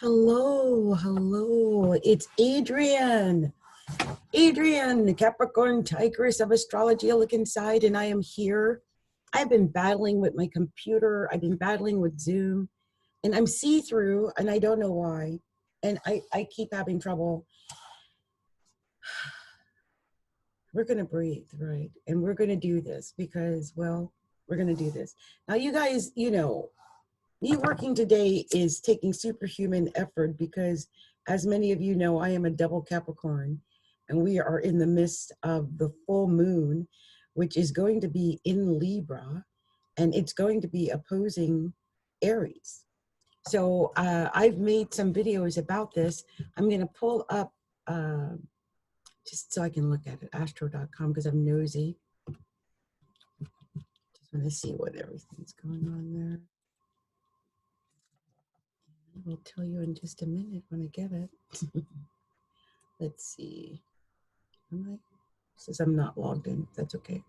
Hello, hello. It's Adrienne. Adrienne, Capricorntigress of Astrology. Look inside, and I am here. I've been battling with my computer. I've been battling with Zoom, and I'm see-through, and I don't know why. And I keep having trouble. We're going to breathe, right? And we're going to do this because, well, we're going to do this. Now, you guys, me working today is taking superhuman effort because, as many of you know, I am a double Capricorn, and we are in the midst of the full moon, which is going to be in Libra, and it's going to be opposing Aries. So I've made some videos about this. I'm going to pull up just so I can look at it, astro.com, because I'm nosy. Just want to see what everything's going on there. I'll tell you in just a minute when I get it. Let's see. Says I'm not logged in. That's okay.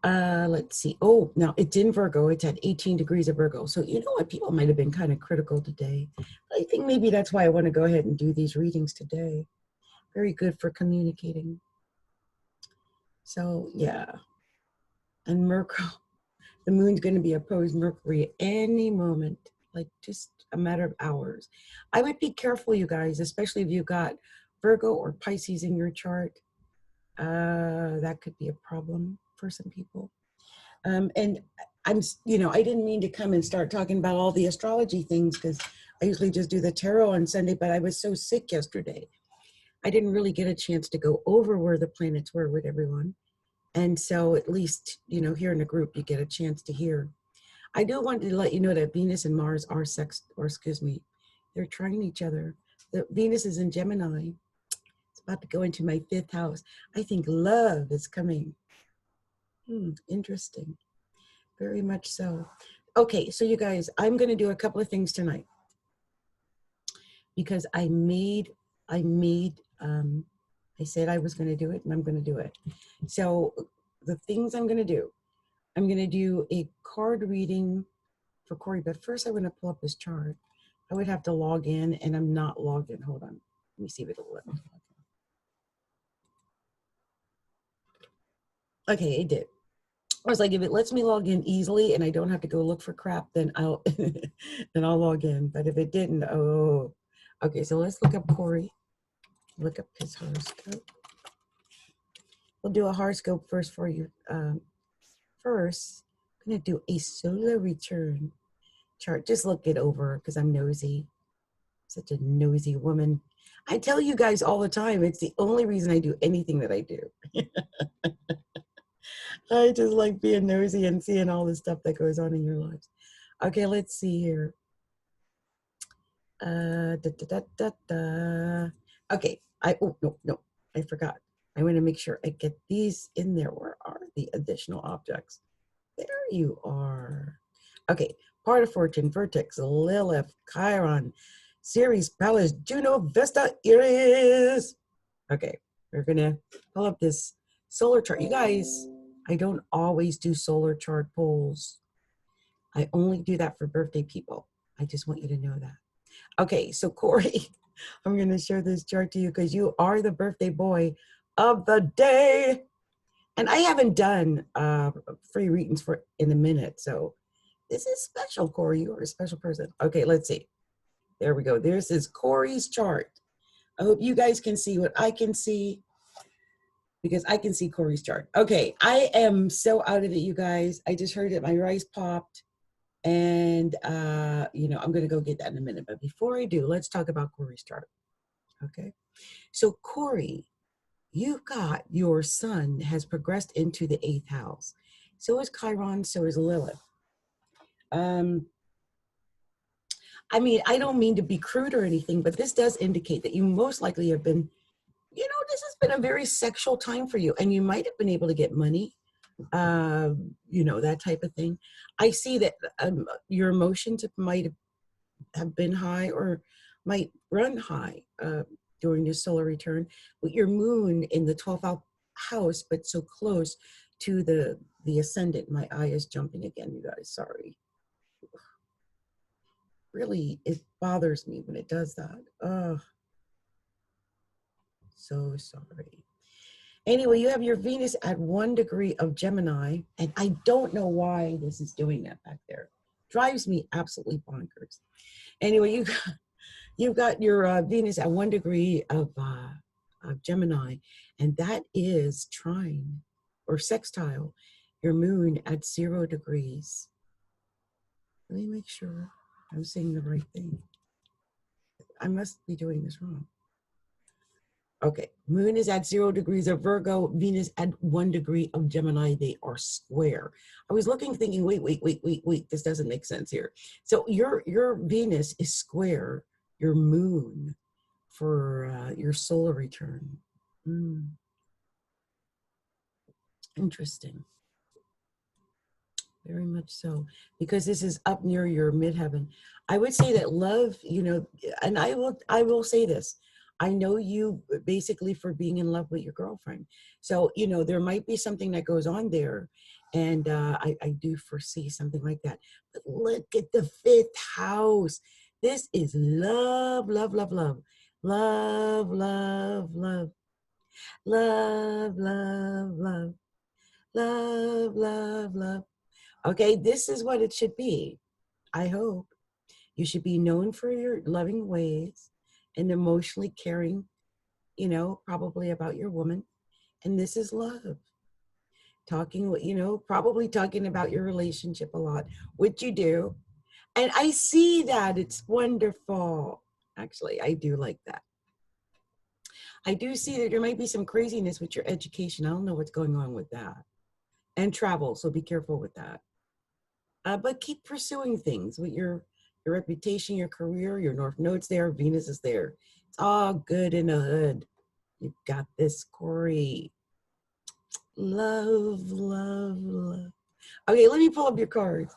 Let's see. Oh, now it's in Virgo. It's at 18 degrees of Virgo. So you know what? People might have been kind of critical today. I think maybe that's why I want to go ahead and do these readings today. Very good for communicating. So yeah. And Mercury, the moon's going to be opposed Mercury at any moment, like just a matter of hours. I would be careful, you guys, especially if you got Virgo or Pisces in your chart. That could be a problem for some people. And I'm, I didn't mean to come and start talking about all the astrology things because I usually just do the tarot on Sunday, but I was so sick yesterday. I didn't really get a chance to go over where the planets were with everyone. And so at least, here in the group, you get a chance to hear. I do want to let you know that Venus and Mars are they're trying each other. The Venus is in Gemini. It's about to go into my 5th house. I think love is coming. Interesting. Very much so. Okay, so you guys, I'm going to do a couple of things tonight because I said I was going to do it, and I'm going to do it. So the things I'm going to do a card reading for Corey, but first I want to pull up his chart. I would have to log in, and I'm not logged in. Hold on. Let me see if it'll let me. Okay, it did. I was like, if it lets me log in easily and I don't have to go look for crap, then I'll log in. But if it didn't, okay. So let's look up Corey. Look up his horoscope. We'll do a horoscope first for you. First, I'm gonna do a solar return chart. Just look it over because I'm nosy. Such a nosy woman. I tell you guys all the time, it's the only reason I do anything that I do. I just like being nosy and seeing all the stuff that goes on in your lives. Okay, let's see here. Okay, no, I forgot. I want to make sure I get these in there. Where are the additional objects? There you are. Okay, Part of Fortune, Vertex, Lilith, Chiron, Ceres, Pallas, Juno, Vesta, Iris. Okay, we're gonna pull up this solar chart. You guys, I don't always do solar chart polls. I only do that for birthday people. I just want you to know that. Okay, so Corey, I'm going to share this chart to you because you are the birthday boy of the day. And I haven't done free readings in a minute. So this is special, Corey. You are a special person. Okay, let's see. There we go. This is Corey's chart. I hope you guys can see what I can see because I can see Corey's chart. Okay, I am so out of it, you guys. I just heard that my rice popped. And, I'm going to go get that in a minute. But before I do, let's talk about Corey's chart. Okay. So Corey, you've got your sun has progressed into the 8th house. So is Chiron, so is Lilith. I don't mean to be crude or anything, but this does indicate that you most likely have been, this has been a very sexual time for you. And you might have been able to get money. That type of thing. I see that your emotions might have been high or might run high during your solar return with your moon in the 12th house, but so close to the ascendant. My eye is jumping again, you guys. Sorry. Really, it bothers me when it does that. Oh, so sorry. Anyway, you have your Venus at 1 degree of Gemini, and I don't know why this is doing that back there. Drives me absolutely bonkers. Anyway, you've got your Venus at 1 degree of Gemini, and that is trine or sextile your moon at 0 degrees. Let me make sure I'm saying the right thing. I must be doing this wrong. Okay, moon is at 0 degrees of Virgo, Venus at 1 degree of Gemini. They are square. I was looking, thinking, wait, this doesn't make sense here. So your Venus is square your moon for your solar return. Interesting. Very much so, because this is up near your midheaven. I would say that love, you know, and I will say this. I know you basically for being in love with your girlfriend. So, you know, there might be something that goes on there. And I do foresee something like that. But look at the 5th house. This is love, love, love, love. Love, love, love. Love, love, love. Love, love, love. Okay, this is what it should be. I hope. You should be known for your loving ways and emotionally caring, you know, probably about your woman. And this is love. Talking, you know, probably talking about your relationship a lot, which you do. And I see that. It's wonderful. Actually, I do like that. I do see that there might be some craziness with your education. I don't know what's going on with that. And travel, so be careful with that. But keep pursuing things with your reputation, your career, your North Node's there, Venus is there. It's all good in the hood. You've got this, Corey. Love, love, love. Okay, let me pull up your cards.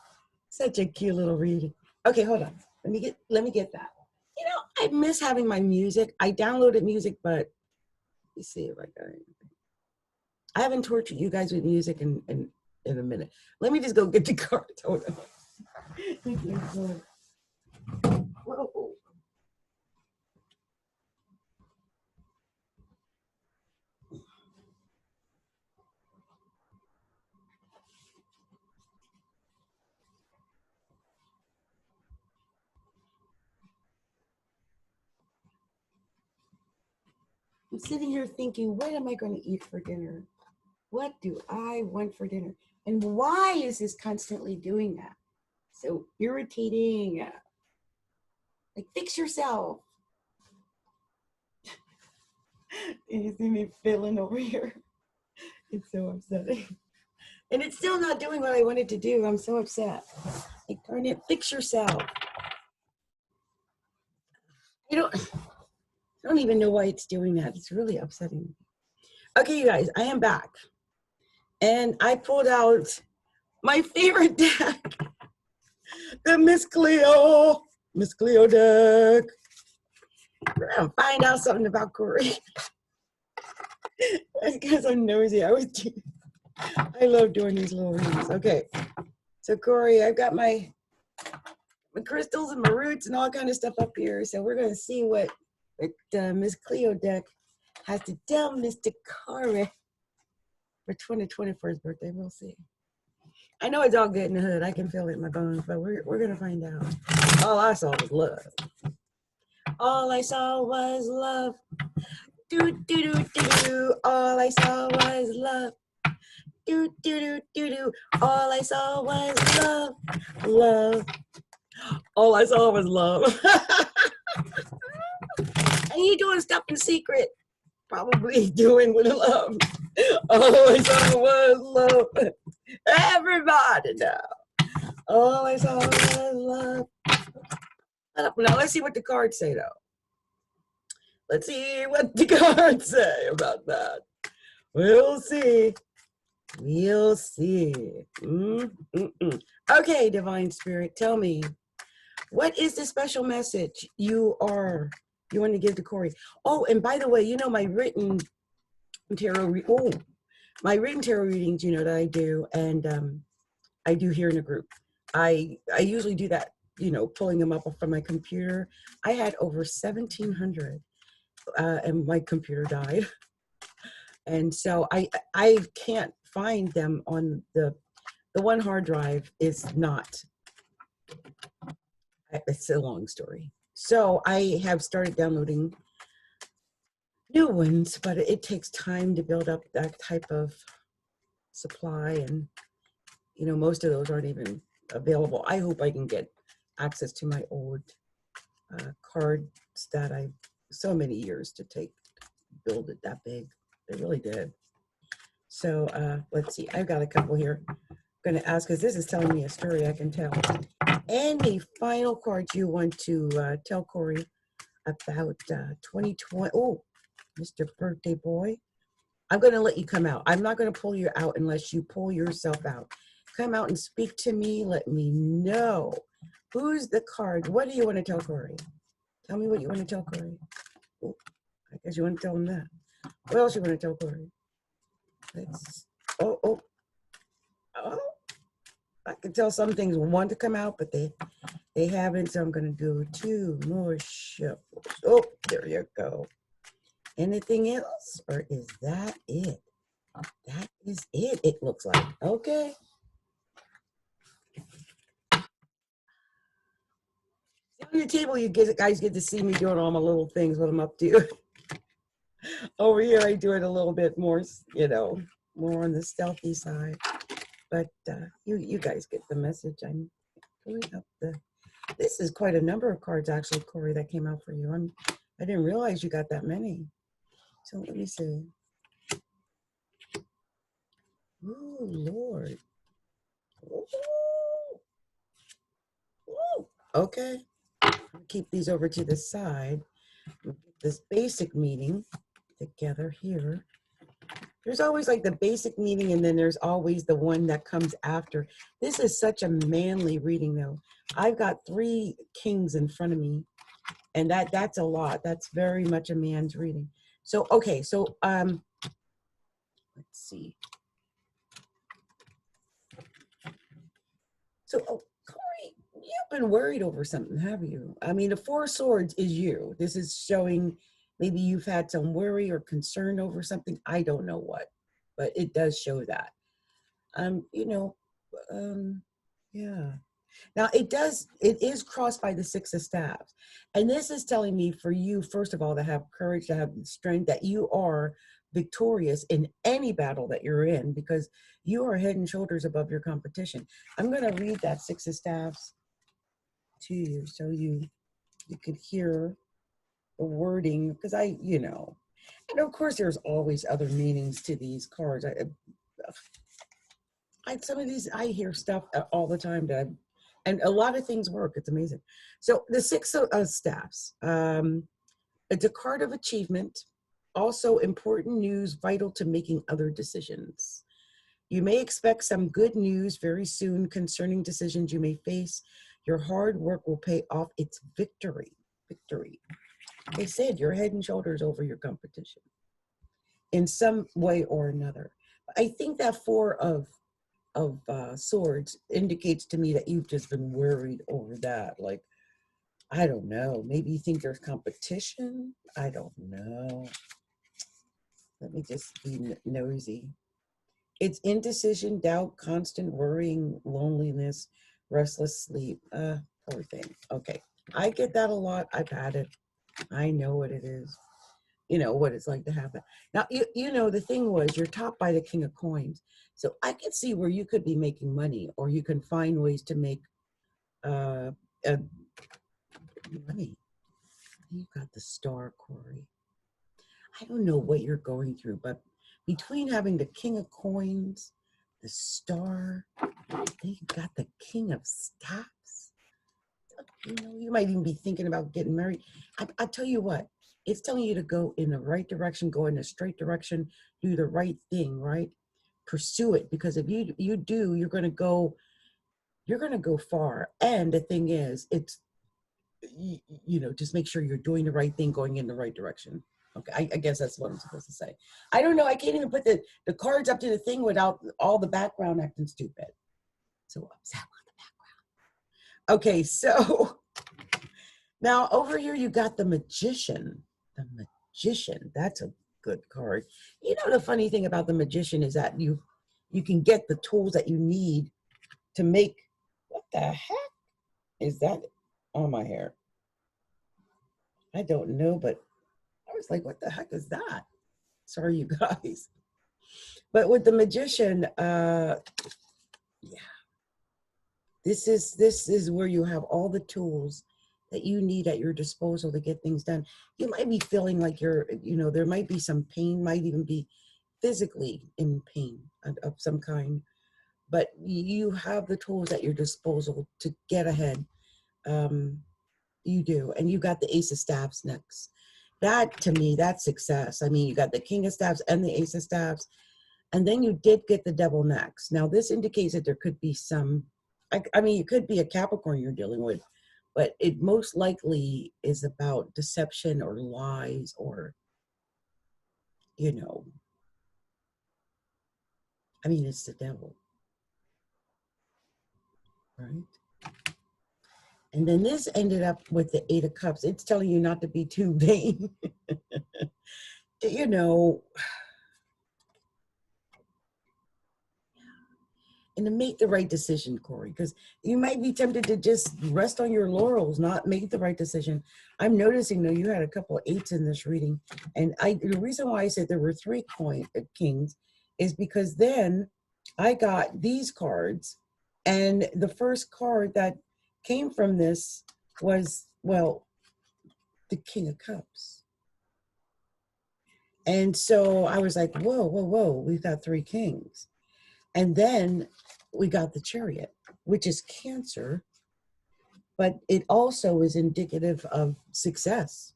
Such a cute little reading. Okay, hold on. Let me get that. You know, I miss having my music. I downloaded music, but let me see if I got anything. I haven't tortured you guys with music in a minute. Let me just go get the cards. Hold on. Whoa. I'm sitting here thinking, what am I going to eat for dinner? What do I want for dinner? And why is this constantly doing that? So irritating. Like, fix yourself. You see me feeling over here. It's so upsetting. And it's still not doing what I wanted to do. I'm so upset. Like, darn it, fix yourself. I don't even know why it's doing that. It's really upsetting. Okay, you guys, I am back. And I pulled out my favorite deck, the Miss Cleo deck. We're gonna find out something about Corey. That's because I'm nosy. I love doing these little readings. Okay, so Corey, I've got my crystals and my roots and all kind of stuff up here. So we're gonna see what Miss Cleo deck has to tell Mr. Corey for 2020 for his birthday. We'll see. I know it's all good in the hood. I can feel it in my bones, but we're gonna find out. All I saw was love. All I saw was love. Do do do do do. All I saw was love. Do do do do do. All I saw was love. Love. All I saw was love. And you doing stuff in secret. Probably doing with love. All I saw was love. Everybody now. All I saw was love. Now let's see what the cards say though. Let's see what the cards say about that. We'll see. We'll see. Okay, Divine Spirit, tell me, what is the special message you want to give to Corey? Oh, and by the way, you know my written tarot readings, you know, that I do, and I do here in a group. I usually do that you know, pulling them up from my computer. I had over 1,700, and my computer died. And so I can't find them on the one hard drive is not, it's a long story. So I have started downloading new ones, but it takes time to build up that type of supply. And, you know, most of those aren't even available. I hope I can get access to my old cards that I, so many years to build it that big. They really did. So let's see, I've got a couple here. I'm going to ask, because this is telling me a story I can tell. Any final cards you want to tell Corey about 2020? Oh, Mr. Birthday Boy. I'm going to let you come out. I'm not going to pull you out unless you pull yourself out. Come out and speak to me. Let me know. Who's the card? What do you want to tell Corey? Tell me what you want to tell Corey. Oh, I guess you want to tell him that. What else you want to tell Corey? Let's, oh. I can tell some things want to come out, but they haven't. So I'm going to do 2 more shuffles. Oh, there you go. Anything else? Or is that it? That is it, it looks like. Okay. On your table, you guys get to see me doing all my little things, what I'm up to. Over here, I do it a little bit more, you know, more on the stealthy side. But you guys get the message. I'm pulling up this is quite a number of cards, actually, Corey, that came out for you. I didn't realize you got that many. So let me see. Oh, Lord. Ooh. Ooh. Okay. I'll keep these over to the side. We'll get this basic meaning together here. There's always like the basic meaning, and then there's always the one that comes after. This is such a manly reading, though. I've got 3 kings in front of me, and that's a lot. That's very much a man's reading. So, okay, so let's see. So, Corey, you've been worried over something, have you? I mean, the 4 of Swords is you. This is showing maybe you've had some worry or concern over something. I don't know what, but it does show that. You know, yeah. Now it is crossed by the 6 of Staves. And this is telling me for you, first of all, to have courage, to have strength, that you are victorious in any battle that you're in, because you are head and shoulders above your competition. I'm going to read that 6 of Staves to you so you could hear the wording, because you know, and of course there's always other meanings to these cards. Some of these, I hear stuff all the time, Dad, and a lot of things work. It's amazing. So the 6 of Staffs, it's a card of achievement, also important news, vital to making other decisions. You may expect some good news very soon concerning decisions you may face. Your hard work will pay off. It's victory. Victory. They said you're head and shoulders over your competition in some way or another. I think that 4 of Swords indicates to me that you've just been worried over that. Like, I don't know. Maybe you think there's competition. I don't know. Let me just be nosy. It's indecision, doubt, constant worrying, loneliness, restless sleep. Poor thing. Okay. I get that a lot. I've had it. I know what it is. You know what it's like to have that. Now, you know, the thing was, you're topped by the King of Coins. So I could see where you could be making money, or you can find ways to make money. You've got the Star, Corey. I don't know what you're going through, but between having the King of Coins, the Star, then you've got the King of Staffs. You know, you might even be thinking about getting married. I tell you what, it's telling you to go in the right direction, go in a straight direction, do the right thing, right? Pursue it, because if you do, you're going to go far. And the thing is, it's, you know, just make sure you're doing the right thing, going in the right direction. Okay, I guess that's what I'm supposed to say. I don't know. I can't even put the cards up to the thing without all the background acting stupid. So upset about the background. Okay, so now over here you got the Magician. The Magician, that's a good card. You know, the funny thing about the Magician is that you can get the tools that you need to make, what the heck is that on my hair? I don't know, but I was like, what the heck is that? Sorry, you guys. But with the Magician, yeah, this is where you have all the tools that you need at your disposal to get things done. You might be feeling like you're, you know, there might be some pain, might even be physically in pain of some kind, but you have the tools at your disposal to get ahead. You do. And you got the Ace of Staffs next. That, to me, that's success. I mean, you got the King of Staffs and the Ace of Staffs, and then you did get the Devil next. Now, this indicates that there could be some, I mean, it could be a Capricorn you're dealing with, but it most likely is about deception or lies or, you know, I mean, it's the devil, right? And then this ended up with the Eight of Cups. It's telling you not to be too vain. You know, and to make the right decision, Corey, because you might be tempted to just rest on your laurels, not make the right decision. I'm noticing, though, you had a couple of eights in this reading. And the reason why I said there were three kings is because then I got these cards. And the first card that came from this was, well, the King of Cups. And so I was like, whoa, whoa, whoa, we've got three kings. And then we got the Chariot, which is Cancer, but it also is indicative of success.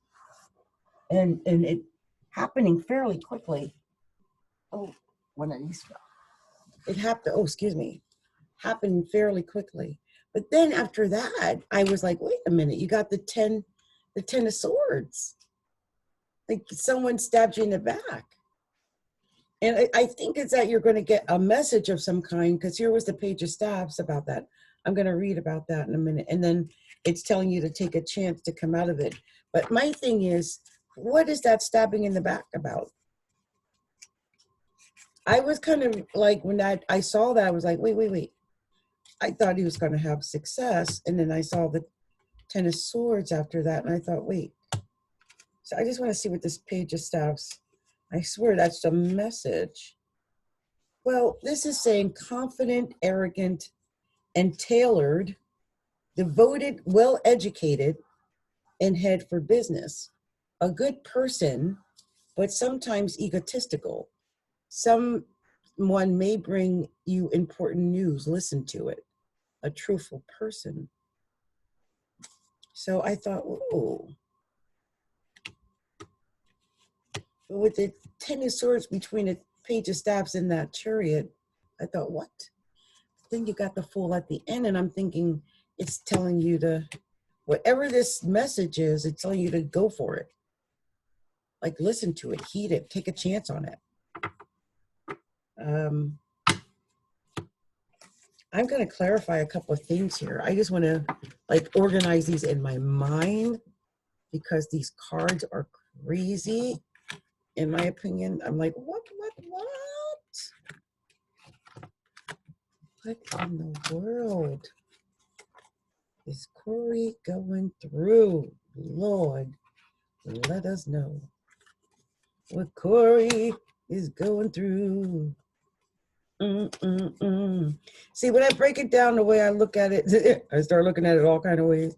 And it happening fairly quickly. Oh, one of these fell. It happened, oh, excuse me, happened fairly quickly. But then after that, I was like, wait a minute, you got the 10 of Swords. Like someone stabbed you in the back. And I think it's that you're going to get a message of some kind, because here was the Page of Staffs about that. I'm going to read about that in a minute. And then it's telling you to take a chance to come out of it. But my thing is, what is that stabbing in the back about? I was kind of like, when I saw that, I was like, wait. I thought he was going to have success. And then I saw the 10 of Swords after that. And I thought, wait. So I just want to see what this Page of Staffs, I swear that's the message. Well, this is saying confident, arrogant, and tailored, devoted, well-educated, and head for business. A good person, but sometimes egotistical. Someone may bring you important news. Listen to it. A truthful person. So I thought, oh. With the 10 of Swords between the Page of Staffs and that Chariot, I thought, what? Then you got the Fool at the end, and I'm thinking it's telling you to, whatever this message is, it's telling you to go for it. Like, listen to it, heed it, take a chance on it. I'm going to clarify a couple of things here. I just want to like organize these in my mind, because these cards are crazy. In my opinion, I'm like, what? What in the world is Corey going through? Lord, let us know what Corey is going through. See, when I break it down the way I look at it, I start looking at it all kind of ways.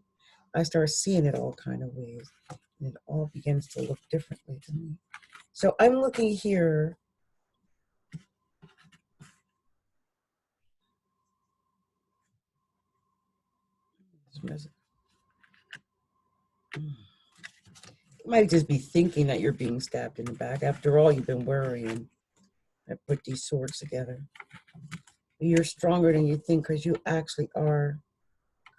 I start seeing it all kind of ways. And it all begins to look differently to me. So I'm looking here. You might just be thinking that you're being stabbed in the back. After all, you've been worrying. I put these swords together. You're stronger than you think, because you actually are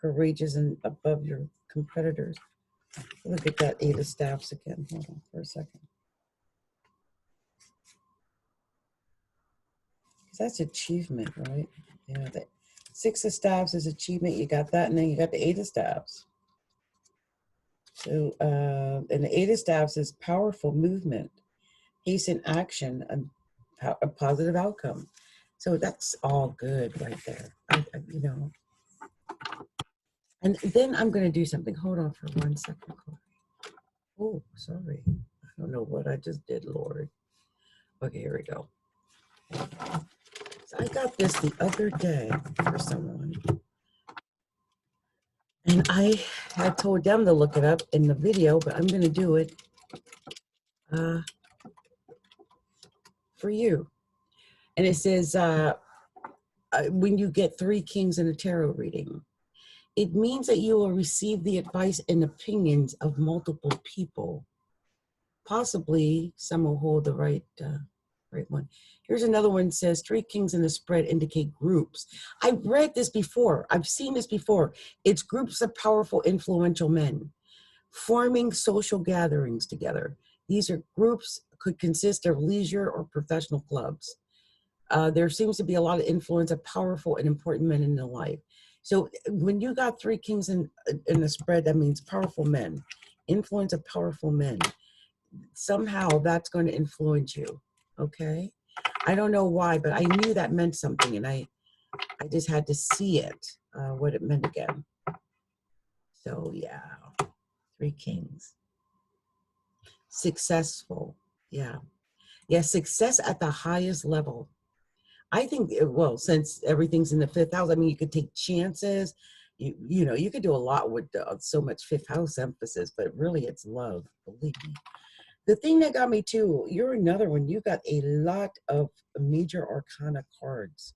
courageous and above your competitors. Look at that Eight of Staffs again. Hold on for a second. That's achievement, right? Yeah, Six of Staves is achievement. You got that. And then you got the Eight of Staves. So, and the Eight of Staves is powerful movement, hasten action, a positive outcome. So that's all good right there. You know. And then I'm going to do something. Hold on for 1 second. Oh, sorry. I don't know what I just did, Lord. Okay, here we go. So I got this the other day for someone. And I had told them to look it up in the video, but I'm going to do it for you. And it says, when you get 3 kings in a tarot reading, it means that you will receive the advice and opinions of multiple people. Possibly some will hold the right one. Here's another one that says 3 kings in the spread indicate groups. I've read this before. I've seen this before. It's groups of powerful, influential men forming social gatherings together. These are groups could consist of leisure or professional clubs. There seems to be a lot of influence of powerful and important men in their life. So when you got 3 kings in the spread, that means powerful men, influence of powerful men. Somehow that's going to influence you, okay? I don't know why, but I knew that meant something, and I just had to see it, what it meant again. So yeah, 3 kings. Successful, yeah. Yeah, success at the highest level. I think, well, since everything's in the 5th house, I mean, you could take chances. You know, you could do a lot with so much 5th house emphasis, but really it's love, believe me. The thing that got me too, you're another one. You got a lot of major arcana cards.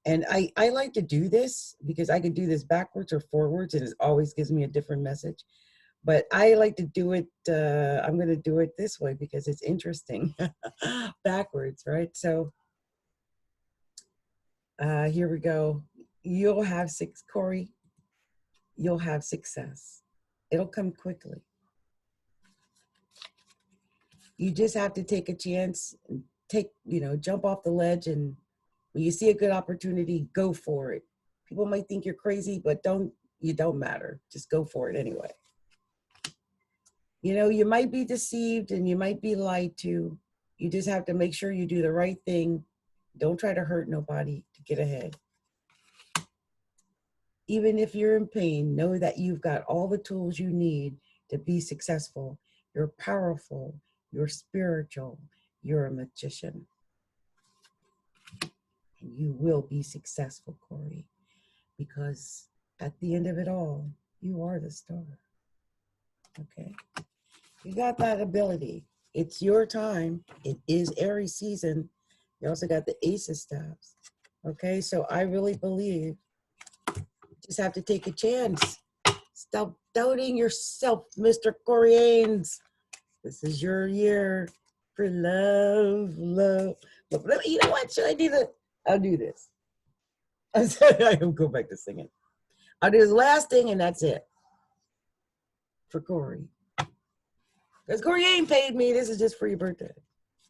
And I like to do this because I could do this backwards or forwards, and it always gives me a different message. But I like to do it, I'm going to do it this way because it's interesting. Backwards, right? So here we go. You'll have Corey, you'll have success. It'll come quickly. You just have to take a chance, and jump off the ledge, and when you see a good opportunity, go for it. People might think you're crazy, but you don't matter. Just go for it anyway. You know, you might be deceived and you might be lied to. You just have to make sure you do the right thing. Don't try to hurt nobody to get ahead. Even if you're in pain, know that you've got all the tools you need to be successful. You're powerful. You're spiritual. You're a magician. And you will be successful, Corey, because at the end of it all, you are the star. Okay? You got that ability. It's your time. It is Aries season. You also got the Ace of Staves. Okay? So I really believe you just have to take a chance. Stop doubting yourself, Mr. Corey Haynes. This is your year for love. But you know what? Should I do that? I'll do this. I'll go back to singing. I'll do this last thing, and that's it for Corey. Because Corey ain't paid me. This is just for your birthday.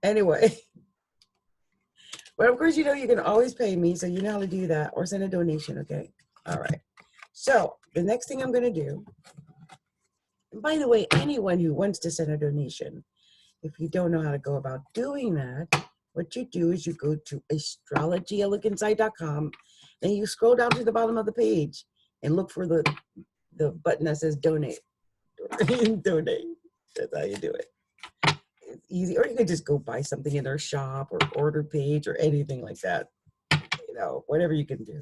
Anyway. But of course, you know you can always pay me, so you know how to do that, or send a donation, okay? All right. So the next thing I'm going to do, and by the way, anyone who wants to send a donation, if you don't know how to go about doing that, what you do is you go to astrologyalookinsight.com and you scroll down to the bottom of the page and look for the button that says donate. Donate. That's how you do it. It's easy. Or you can just go buy something in their shop or order page or anything like that. You know, whatever you can do.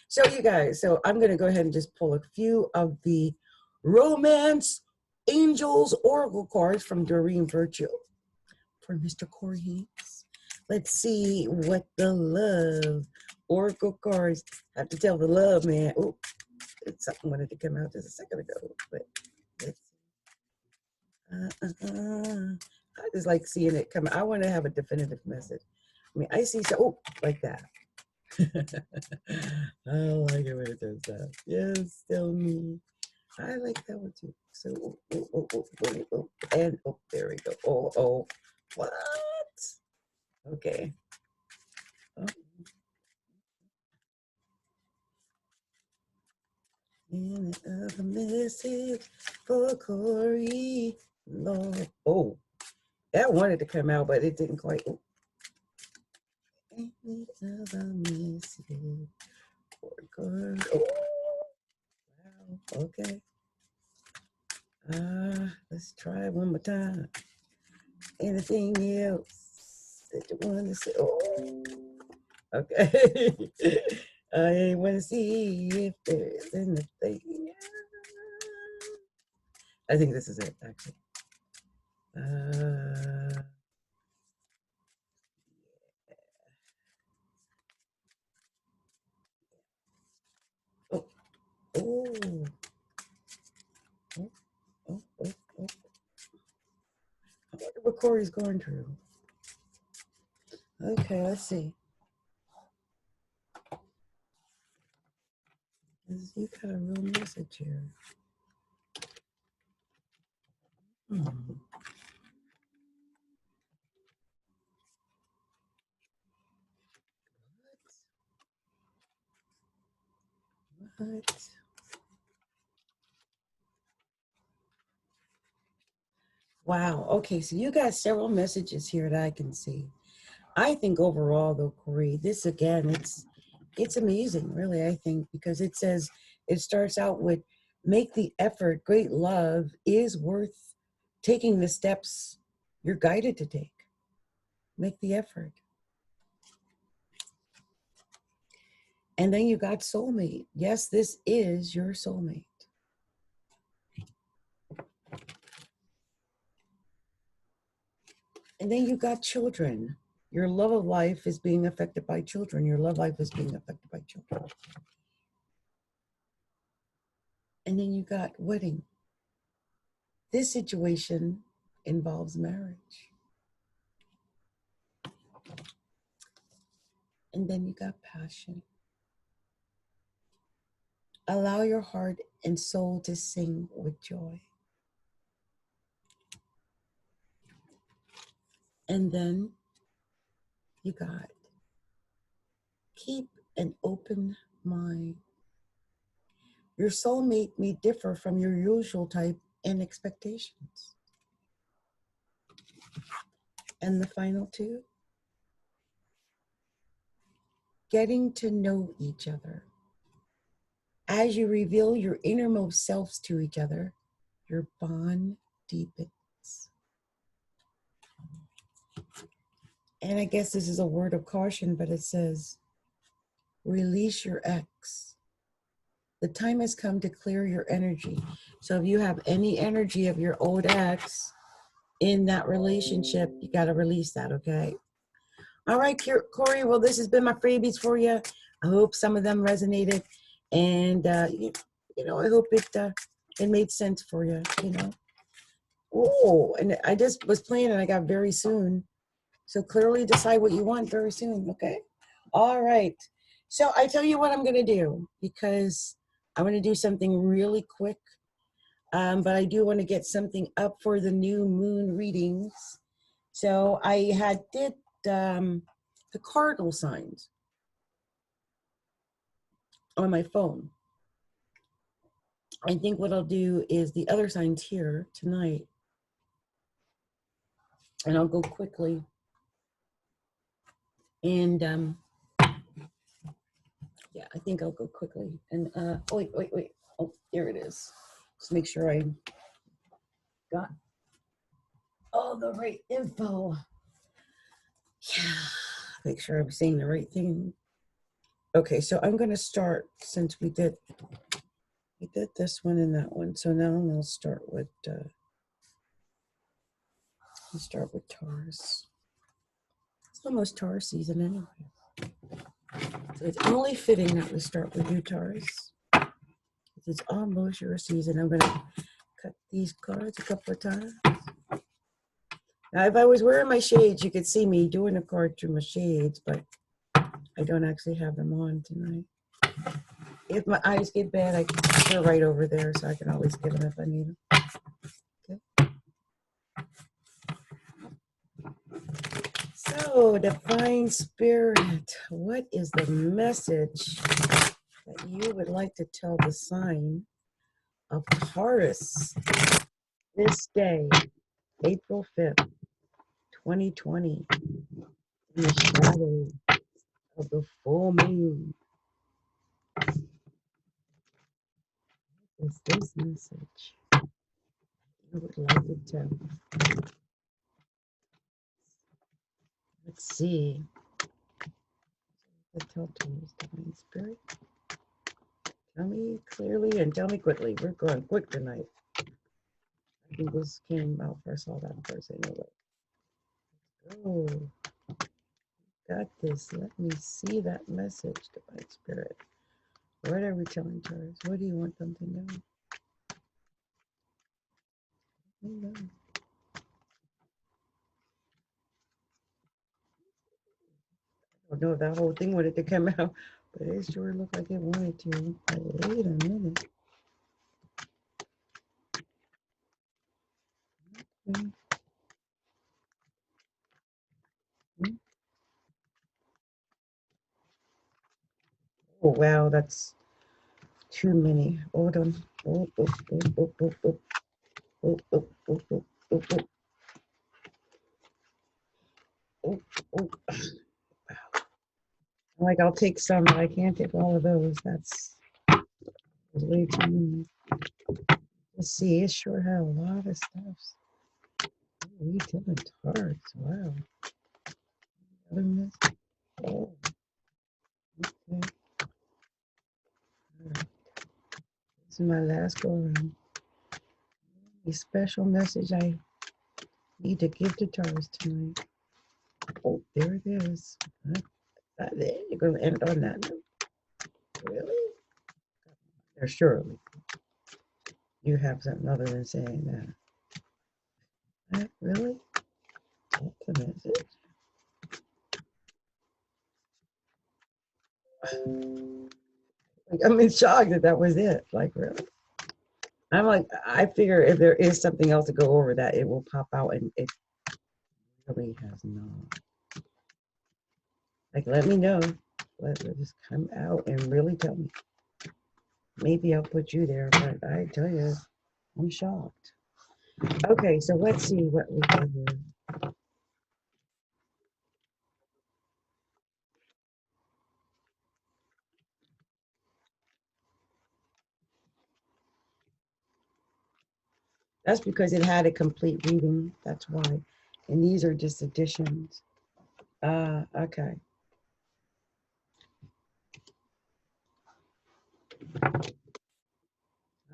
So you guys, I'm going to go ahead and just pull a few of the Romance Angels Oracle cards from Doreen Virtue for Mr. Corey Haynes. Let's see what the love Oracle cards have to tell the love, man. Oh, it's something wanted to come out just a second ago, but let's see. I just like seeing it come. I want to have a definitive message. I mean, I see like that. I like it when it does that. Yes, tell me. I like that one too. So, and there we go. What? Okay. Oh. And the message for Corey, Lord. Oh, that wanted to come out, but it didn't quite. Oh. Any other message for Corey? Oh, wow. Okay. Let's try it one more time. Anything else that you want to say? Oh, okay. I want to see if there's anything. I think this is it, actually. Oh, oh, oh, oh, oh, oh. I wonder what Corey's going through. Okay, let's see. You got a real message here. What? Wow. Okay, so you got several messages here that I can see. I think overall, though, Corey, this again, it's amazing, really. I think because it says it starts out with make the effort. Great love is worth taking the steps you're guided to take. Make the effort. And then you got soulmate. Yes, this is your soulmate. And then you got children. Your love of life is being affected by children. Your love life is being affected by children. And then you got wedding. This situation involves marriage. And then you got passion. Allow your heart and soul to sing with joy. And then you got keep an open mind. Your soulmate may differ from your usual type and expectations. And the final two, getting to know each other. As you reveal your innermost selves to each other, your bond deepens. And I guess this is a word of caution, but it says, release your ex. The time has come to clear your energy. So if you have any energy of your old ex in that relationship, you got to release that, okay? All right, Corey, well, this has been my freebies for you. I hope some of them resonated. And, you know, I hope it made sense for you, you know. Oh, and I just was playing and I got very soon. So clearly decide what you want very soon, okay? All right. So I tell you what I'm going to do, because I'm going to do something really quick. But I do want to get something up for the new moon readings. So I did the cardinal signs on my phone. I think what I'll do is the other signs here tonight. And I'll go quickly. And yeah, I think I'll go quickly. And wait. Oh, there it is. Just make sure I got all the right info. Yeah, make sure I'm saying the right thing. Okay, so I'm going to start, since we did this one and that one. So now I'll start with Taurus. It's almost Taurus season anyway. So it's only fitting that we start with you, Taurus. It's almost your season. I'm going to cut these cards a couple of times. Now, if I was wearing my shades, you could see me doing a card through my shades, but I don't actually have them on tonight. If my eyes get bad, they're right over there, so I can always get them if I need them. Okay. So, Divine Spirit, what is the message that you would like to tell the sign of Taurus this day, April 5th, 2020, in the shadow of the full moon. Is this message you would like to tell? Let's see. The tell Taurus, Divine Spirit. Tell me clearly and tell me quickly. We're going quick tonight. I think this came out first. I saw that first anyway. Oh, got this. Let me see that message, Divine Spirit. What are we telling Taurus? What do you want them to know? I don't know if that whole thing wanted to come out, but it sure looked like it wanted to. But wait a minute. Okay. Oh, wow, that's too many. Hold on. Oh, oh, oh, oh, oh, oh. Oh, oh, oh, oh, oh, oh. Oh, oh. Wow. Like, I'll take some, but I can't take all of those. That's way too many. Let's see, it sure had a lot of stuff. We did Taurus. Wow. Other miss. Oh, okay. All right. This is my last go around. A special message I need to give to Taurus tonight. Oh, there it is. There, you're going to end on that note. Really? There, surely. You have something other than saying that. Really? That's the message. Like, I'm in shock that was it. Like, really? I'm like, I figure if there is something else to go over that, it will pop out, and it really has not. Like, let me know. Let it just come out and really tell me. Maybe I'll put you there, but I tell you, I'm shocked. Okay, so let's see what we have here. That's because it had a complete reading. That's why. And these are just additions. Okay.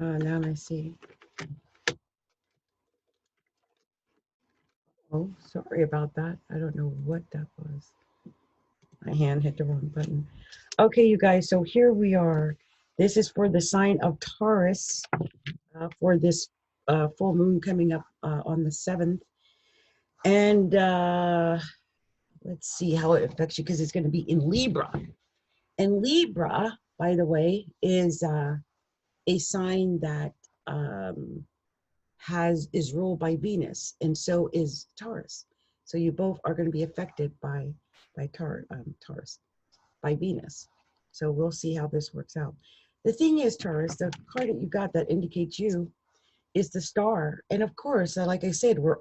Now I see. Oh, sorry about that. I don't know what that was. My hand hit the wrong button. Okay, you guys, so here we are. This is for the sign of Taurus for this full moon coming up on the 7th. And let's see how it affects you, because it's going to be in Libra. And Libra, by the way, is a sign that is ruled by Venus, and so is Taurus. So you both are going to be affected by Taurus, by Venus. So we'll see how this works out. The thing is, Taurus, the card that you got that indicates you is the star. And of course, like I said, we're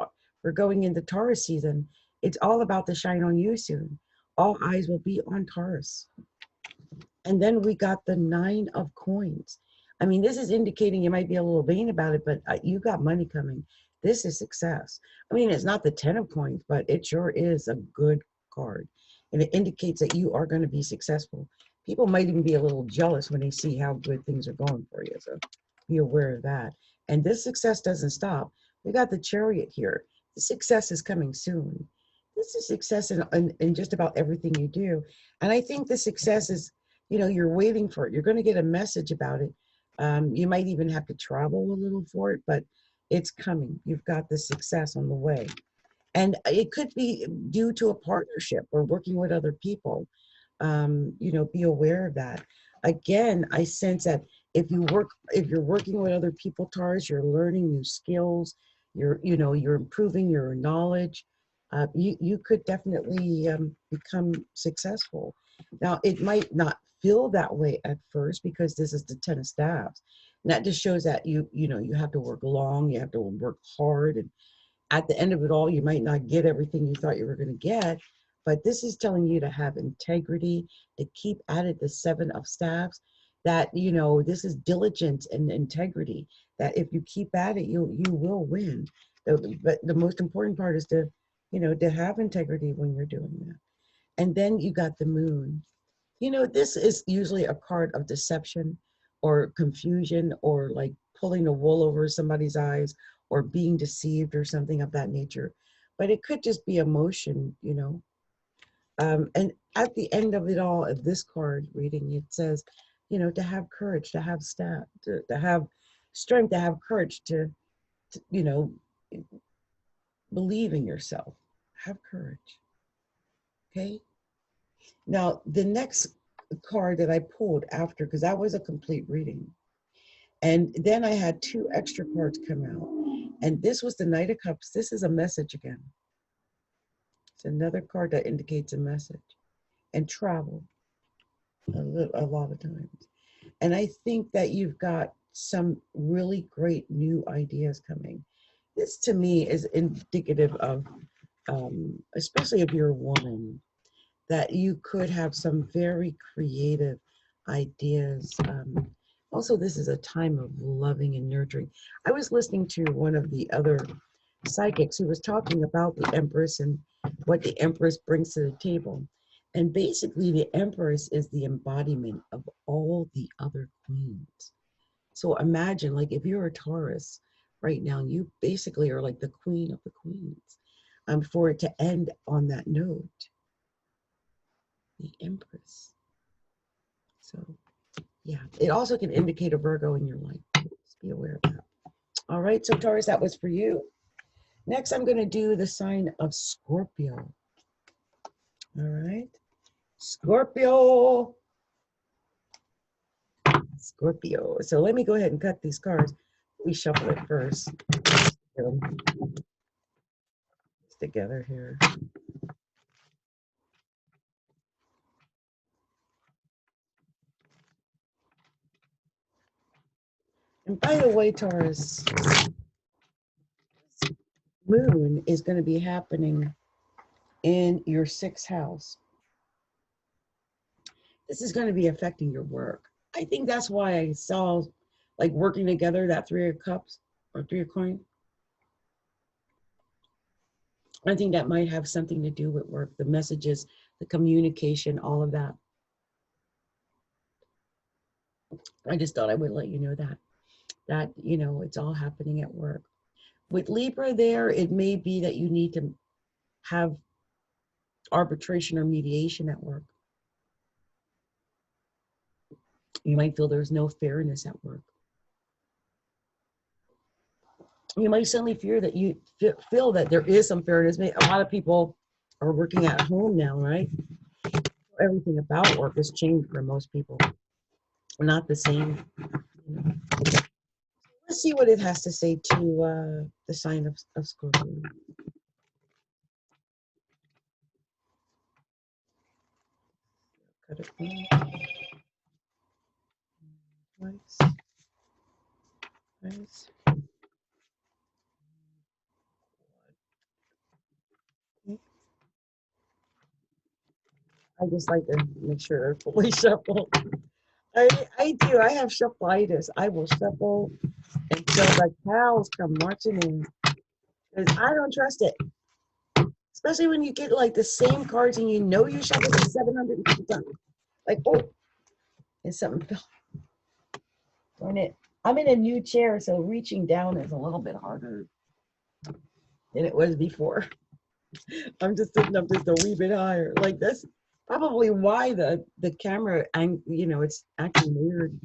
going into Taurus season. It's all about the shine on you soon. All eyes will be on Taurus. And then we got the 9 of coins. I mean, this is indicating you might be a little vain about it, but you got money coming. This is success. I mean, it's not the 10 of coins, but it sure is a good card. And it indicates that you are going to be successful. People might even be a little jealous when they see how good things are going for you. So be aware of that. And this success doesn't stop. We got the Chariot here. The success is coming soon. This is success in just about everything you do. And I think the success is, you're waiting for it. You're going to get a message about it. You might even have to travel a little for it, but it's coming. You've got the success on the way. And it could be due to a partnership or working with other people. Be aware of that. Again, I sense that if you're working with other people, Taurus, you're learning new skills, you're improving your knowledge. You could definitely become successful. Now, it might not feel that way at first because this is the 10 of staffs. And that just shows that you have to work long, you have to work hard, and at the end of it all, you might not get everything you thought you were going to get. But this is telling you to have integrity, to keep at it, the 7 of staffs, that, this is diligence and integrity, that if you keep at it, you will win. But the most important part is to have integrity when you're doing that. And then you got the moon. This is usually a card of deception or confusion, or like pulling the wool over somebody's eyes, or being deceived or something of that nature. But it could just be emotion. And at the end of it all, of this card reading, it says, to have courage, to have to have strength, to have courage, to believe in yourself. Have courage. Okay. Now, the next card that I pulled after, because that was a complete reading, and then I had 2 extra cards come out, and this was the Knight of Cups. This is a message again. It's another card that indicates a message and travel a lot of times. And I think that you've got some really great new ideas coming. This to me is indicative of, especially if you're a woman, that you could have some very creative ideas. Also, this is a time of loving and nurturing. I was listening to one of the other psychics who was talking about the Empress and what the Empress brings to the table. And basically, the Empress is the embodiment of all the other queens. So imagine, like, if you're a Taurus right now, you basically are like the queen of the queens. For it to end on that note, the Empress. So, yeah, it also can indicate a Virgo in your life. Just be aware of that. All right, so Taurus, that was for you. Next, I'm going to do the sign of Scorpio. All right, Scorpio. Scorpio. So let me go ahead and cut these cards. We shuffle it first. Get them together here. And by the way, Taurus, moon is going to be happening in your 6th house. This is going to be affecting your work. I think that's why I saw, like, working together, that 3 of Cups or 3 of Coins. I think that might have something to do with work, the messages, the communication, all of that. I just thought I would let you know that it's all happening at work. With Libra there, it may be that you need to have arbitration or mediation at work. You might feel there's no fairness at work. You might suddenly fear that you feel that there is some fairness. A lot of people are working at home now, right? Everything about work has changed for most people. Not the same. Let's see what it has to say to the sign of Scorpio. Cut it twice. Twice. I just like to make sure they're fully shuffled. I do. I have shuffleitis. I will shuffle until the cows come marching in. Because I don't trust it. Especially when you get like the same cards and you shuffled it 750 times. Like, oh, and something fell. Darn it. I'm in a new chair, so reaching down is a little bit harder than it was before. I'm just sitting up just a wee bit higher. Like, that's probably why the camera, it's acting weird.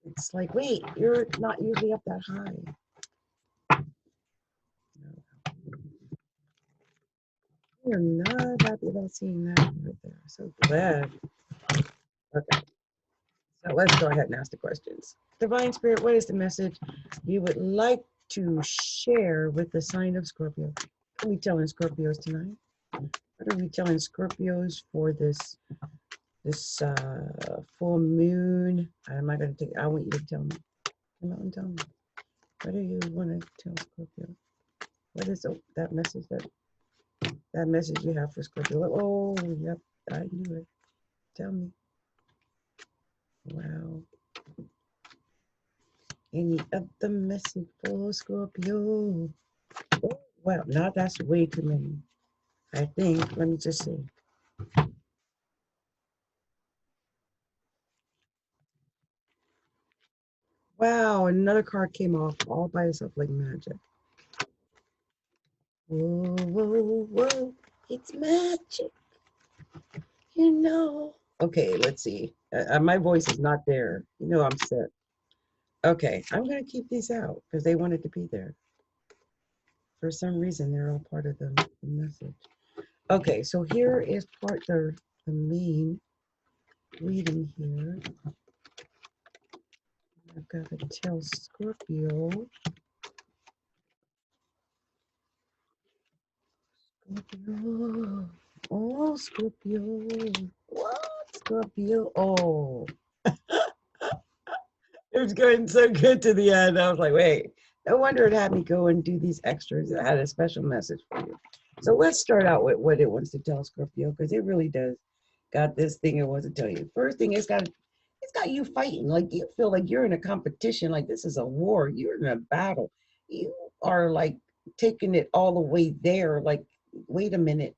It's like, wait, you're not usually up that high. We are not happy about seeing that right there. So glad. Okay, so let's go ahead and ask the questions. Divine Spirit, what is the message you would like to share with the sign of Scorpio? What are we telling Scorpios tonight? What are we telling Scorpios for this this full moon. I'm not going to take, I want you to tell me. Come out and tell me. What do you want to tell Scorpio? What is that message that message you have for Scorpio? Oh, yep, I knew it. Tell me. Wow. Any of the message for Scorpio? Oh, wow, now that's way too many. I think, let me just see. Wow, another card came off all by itself like magic. Whoa, whoa, whoa, it's magic, you know. Okay, let's see. My voice is not there. You know I'm sick. Okay, I'm going to keep these out because they wanted to be there. For some reason, they're all part of the message. Okay, so here is part of the main reading here. I've got to tell Scorpio. Scorpio. Oh, Scorpio. What? Scorpio. Oh. It was going so good to the end. I was like, wait, no wonder it had me go and do these extras. It had a special message for you. So let's start out with what it wants to tell Scorpio, because it really does got this thing it wants to tell you. First thing, it's got you fighting. Like you feel like you're in a competition, like this is a war. You're in a battle. You are like taking it all the way there. Like, wait a minute.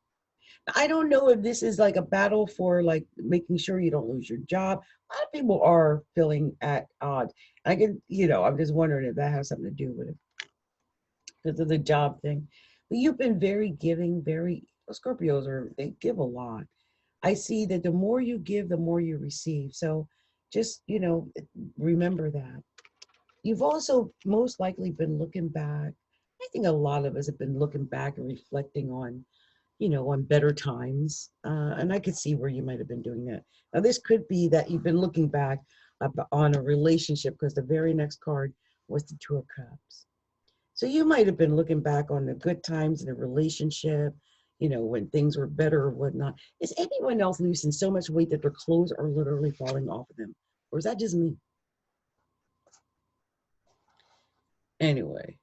I don't know if this is like a battle for like making sure you don't lose your job. A lot of people are feeling at odds. I can, I'm just wondering if that has something to do with it because of the job thing. But you've been very giving, Scorpios they give a lot. I see that the more you give, the more you receive. So just, remember that. You've also most likely been looking back. I think a lot of us have been looking back and reflecting on better times. And I could see where you might have been doing that. Now, this could be that you've been looking back on a relationship because the very next card was the Two of Cups. So you might have been looking back on the good times in a relationship, when things were better or whatnot. Is anyone else losing so much weight that their clothes are literally falling off of them? Or is that just me? Anyway,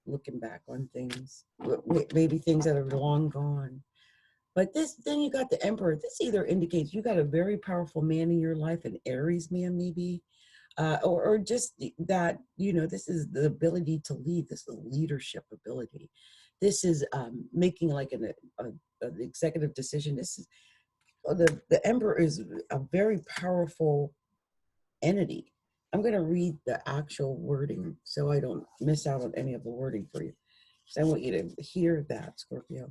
looking back on things, maybe things that are long gone. But then you got the Emperor. This either indicates you got a very powerful man in your life, an Aries man maybe, or just that, this is the ability to lead. This is leadership ability. This is making like an executive decision. This is the Emperor is a very powerful entity. I'm going to read the actual wording so I don't miss out on any of the wording for you. So I want you to hear that, Scorpio.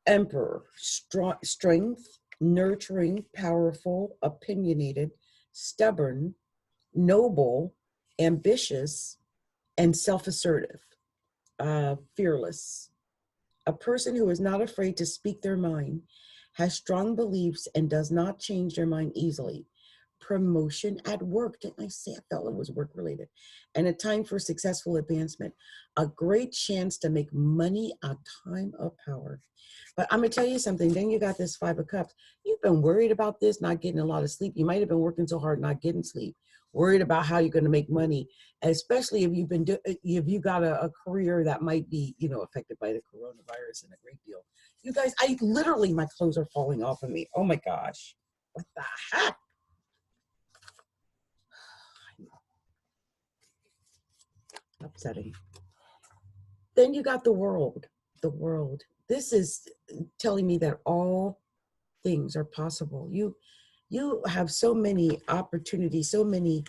Emperor, strength, nurturing, powerful, opinionated, stubborn, noble, ambitious, and self-assertive, fearless. A person who is not afraid to speak their mind, has strong beliefs, and does not change their mind easily. Promotion at work. Didn't I say I felt it was work related? And a time for successful advancement. A great chance to make money, a time of power. But I'm going to tell you something. Then you got this Five of Cups. You've been worried about this, not getting a lot of sleep. You might have been working so hard, not getting sleep. Worried about how you're going to make money, especially if if you got a career that might be, affected by the coronavirus in a great deal. You guys, my clothes are falling off of me. Oh my gosh. What the heck? Upsetting. Then you got the world. The world. This is telling me that all things are possible. You have so many opportunities, so many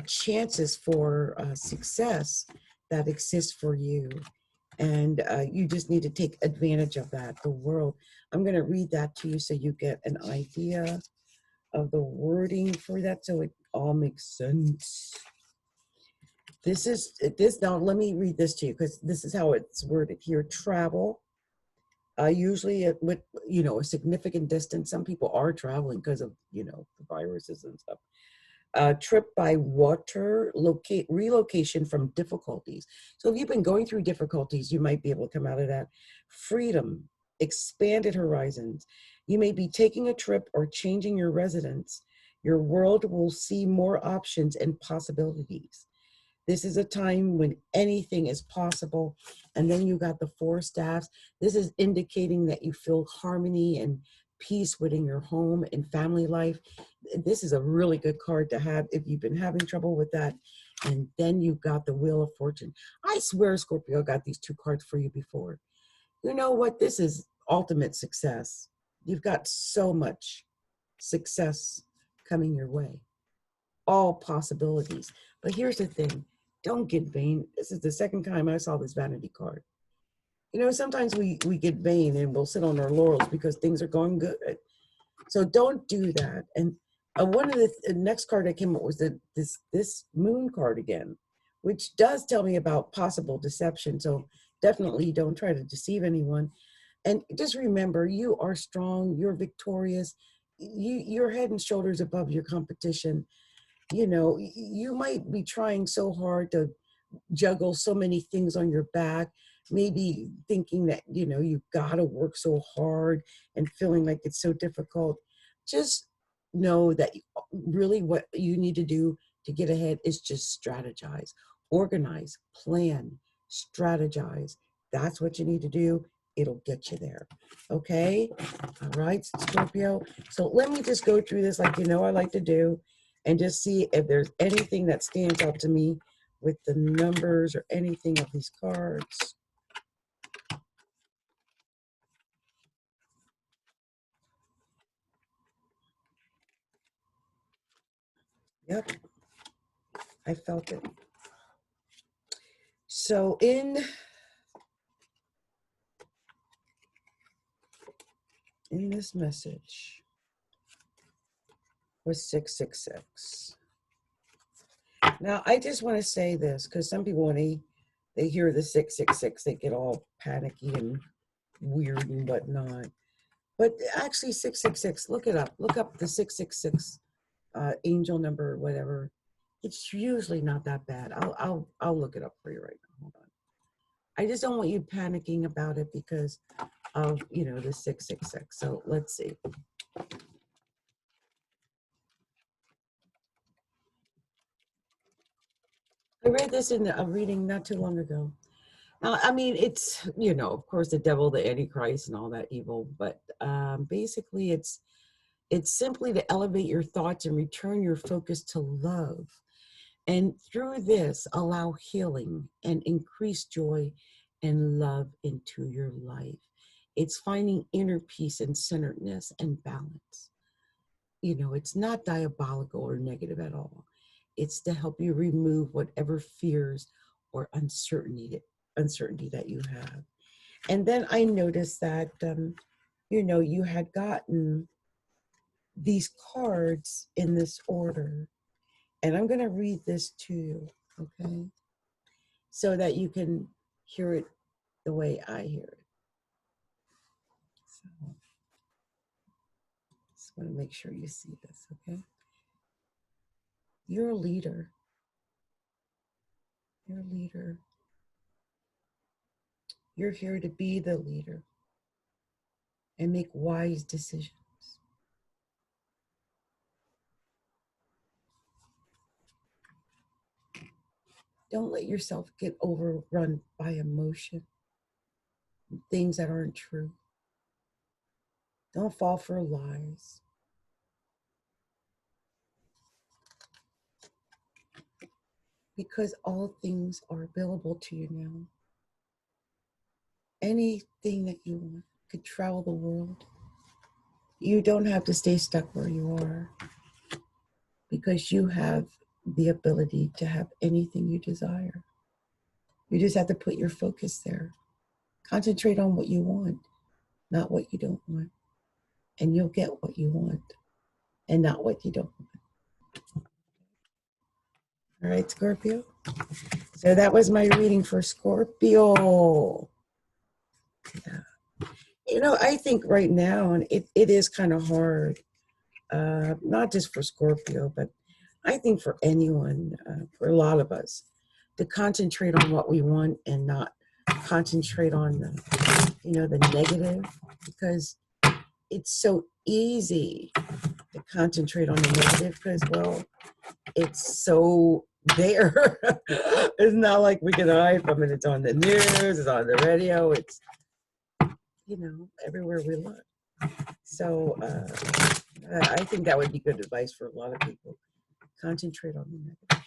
chances for success that exist for you. And you just need to take advantage of that. The world. I'm going to read that to you so you get an idea of the wording for that so it all makes sense. Now let me read this to you because this is how it's worded here. Travel. Usually with, a significant distance. Some people are traveling because of, the viruses and stuff. Trip by water, relocation from difficulties. So if you've been going through difficulties, you might be able to come out of that. Freedom, expanded horizons. You may be taking a trip or changing your residence. Your world will see more options and possibilities. This is a time when anything is possible. And then you got the four staffs. This is indicating that you feel harmony and peace within your home and family life. This is a really good card to have if you've been having trouble with that. And then you got the Wheel of Fortune. I swear, Scorpio, got these two cards for you before. You know what? This is ultimate success. You've got so much success coming your way. All possibilities. But here's the thing. Don't get vain. This is the second time I saw this vanity card. You know, sometimes we get vain and we'll sit on our laurels because things are going good. So don't do that. And one of the next card that came up was this moon card again, which does tell me about possible deception. So definitely don't try to deceive anyone. And just remember, you are strong. You're victorious. You're head and shoulders above your competition. You know, you might be trying so hard to juggle so many things on your back, maybe thinking that, you know, you've got to work so hard and feeling like it's so difficult. Just know that really what you need to do to get ahead is just strategize, organize, plan, strategize. That's what you need to do. It'll get you there. Okay. All right, Scorpio. So let me just go through this like, you know, I like to do, and just see if there's anything that stands out to me with the numbers or anything of these cards. Yep, I felt it. So in this message was 666. Now, I just want to say this because some people, when they hear the 666, they get all panicky and weird and whatnot. But actually, 666, look it up. Look up the 666 angel number or whatever. It's usually not that bad. I'll look it up for you right now. Hold on. I just don't want you panicking about it because of, you know, the 666. So let's see. I read this in a reading not too long ago. Now, I mean, it's, you know, of course, the devil, the Antichrist, and all that evil. But basically, it's simply to elevate your thoughts and return your focus to love. And through this, allow healing and increase joy and love into your life. It's finding inner peace and centeredness and balance. You know, it's not diabolical or negative at all. It's to help you remove whatever fears or uncertainty that you have. And then I noticed that, you know, you had gotten these cards in this order. And I'm going to read this to you, okay? So that you can hear it the way I hear it. So, just want to make sure you see this, okay? You're a leader. You're a leader. You're here to be the leader and make wise decisions. Don't let yourself get overrun by emotion, things that aren't true. Don't fall for lies. Because all things are available to you now. Anything that you want could travel the world. You don't have to stay stuck where you are because you have the ability to have anything you desire. You just have to put your focus there. Concentrate on what you want, not what you don't want. And you'll get what you want and not what you don't want. All right, Scorpio. So that was my reading for Scorpio. Yeah. You know, I think right now, and it is kind of hard, not just for Scorpio, but I think for anyone, for a lot of us, to concentrate on what we want and not concentrate on the, you know, the negative, because it's so easy to concentrate on the negative because, well, it's so there. It's not like we can hide from it. It's on the news, it's on the radio, it's, you know, everywhere we look. So I think that would be good advice for a lot of people. Concentrate on the negative.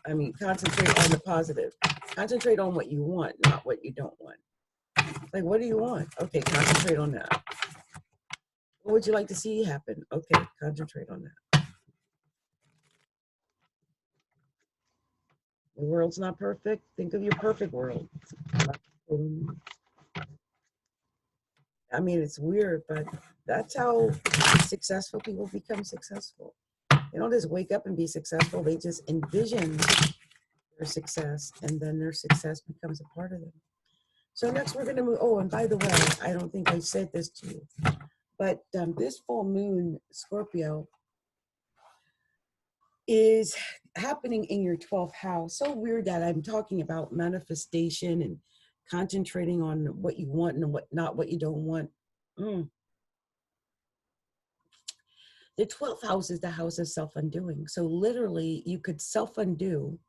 I mean, concentrate on the positive. Concentrate on what you want, not what you don't want. Like, what do you want? Okay, concentrate on that. What would you like to see happen? Okay, concentrate on that. The world's not perfect. Think of your perfect world. I mean, it's weird, but that's how successful people become successful. They don't just wake up and be successful. They just envision their success, and then their success becomes a part of them. So next we're going to move. Oh, and by the way, I don't think I said this to you, but this full moon, Scorpio, is happening in your 12th house. So weird that I'm talking about manifestation and concentrating on what you want and what you don't want. The 12th house is the house of self-undoing. So literally you could self-undo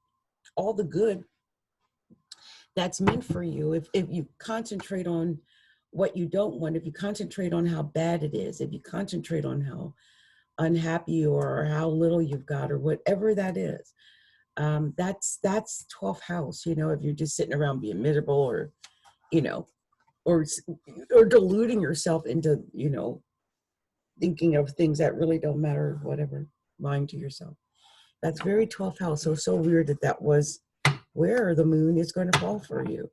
all the good that's meant for you if you concentrate on what you don't want, if you concentrate on how bad it is, if you concentrate on how unhappy or how little you've got or whatever that is. That's 12th house, you know, if you're just sitting around being miserable or, you know, or deluding yourself into, you know, thinking of things that really don't matter, whatever, lying to yourself. That's very 12th house. So weird that was where the moon is going to fall for you.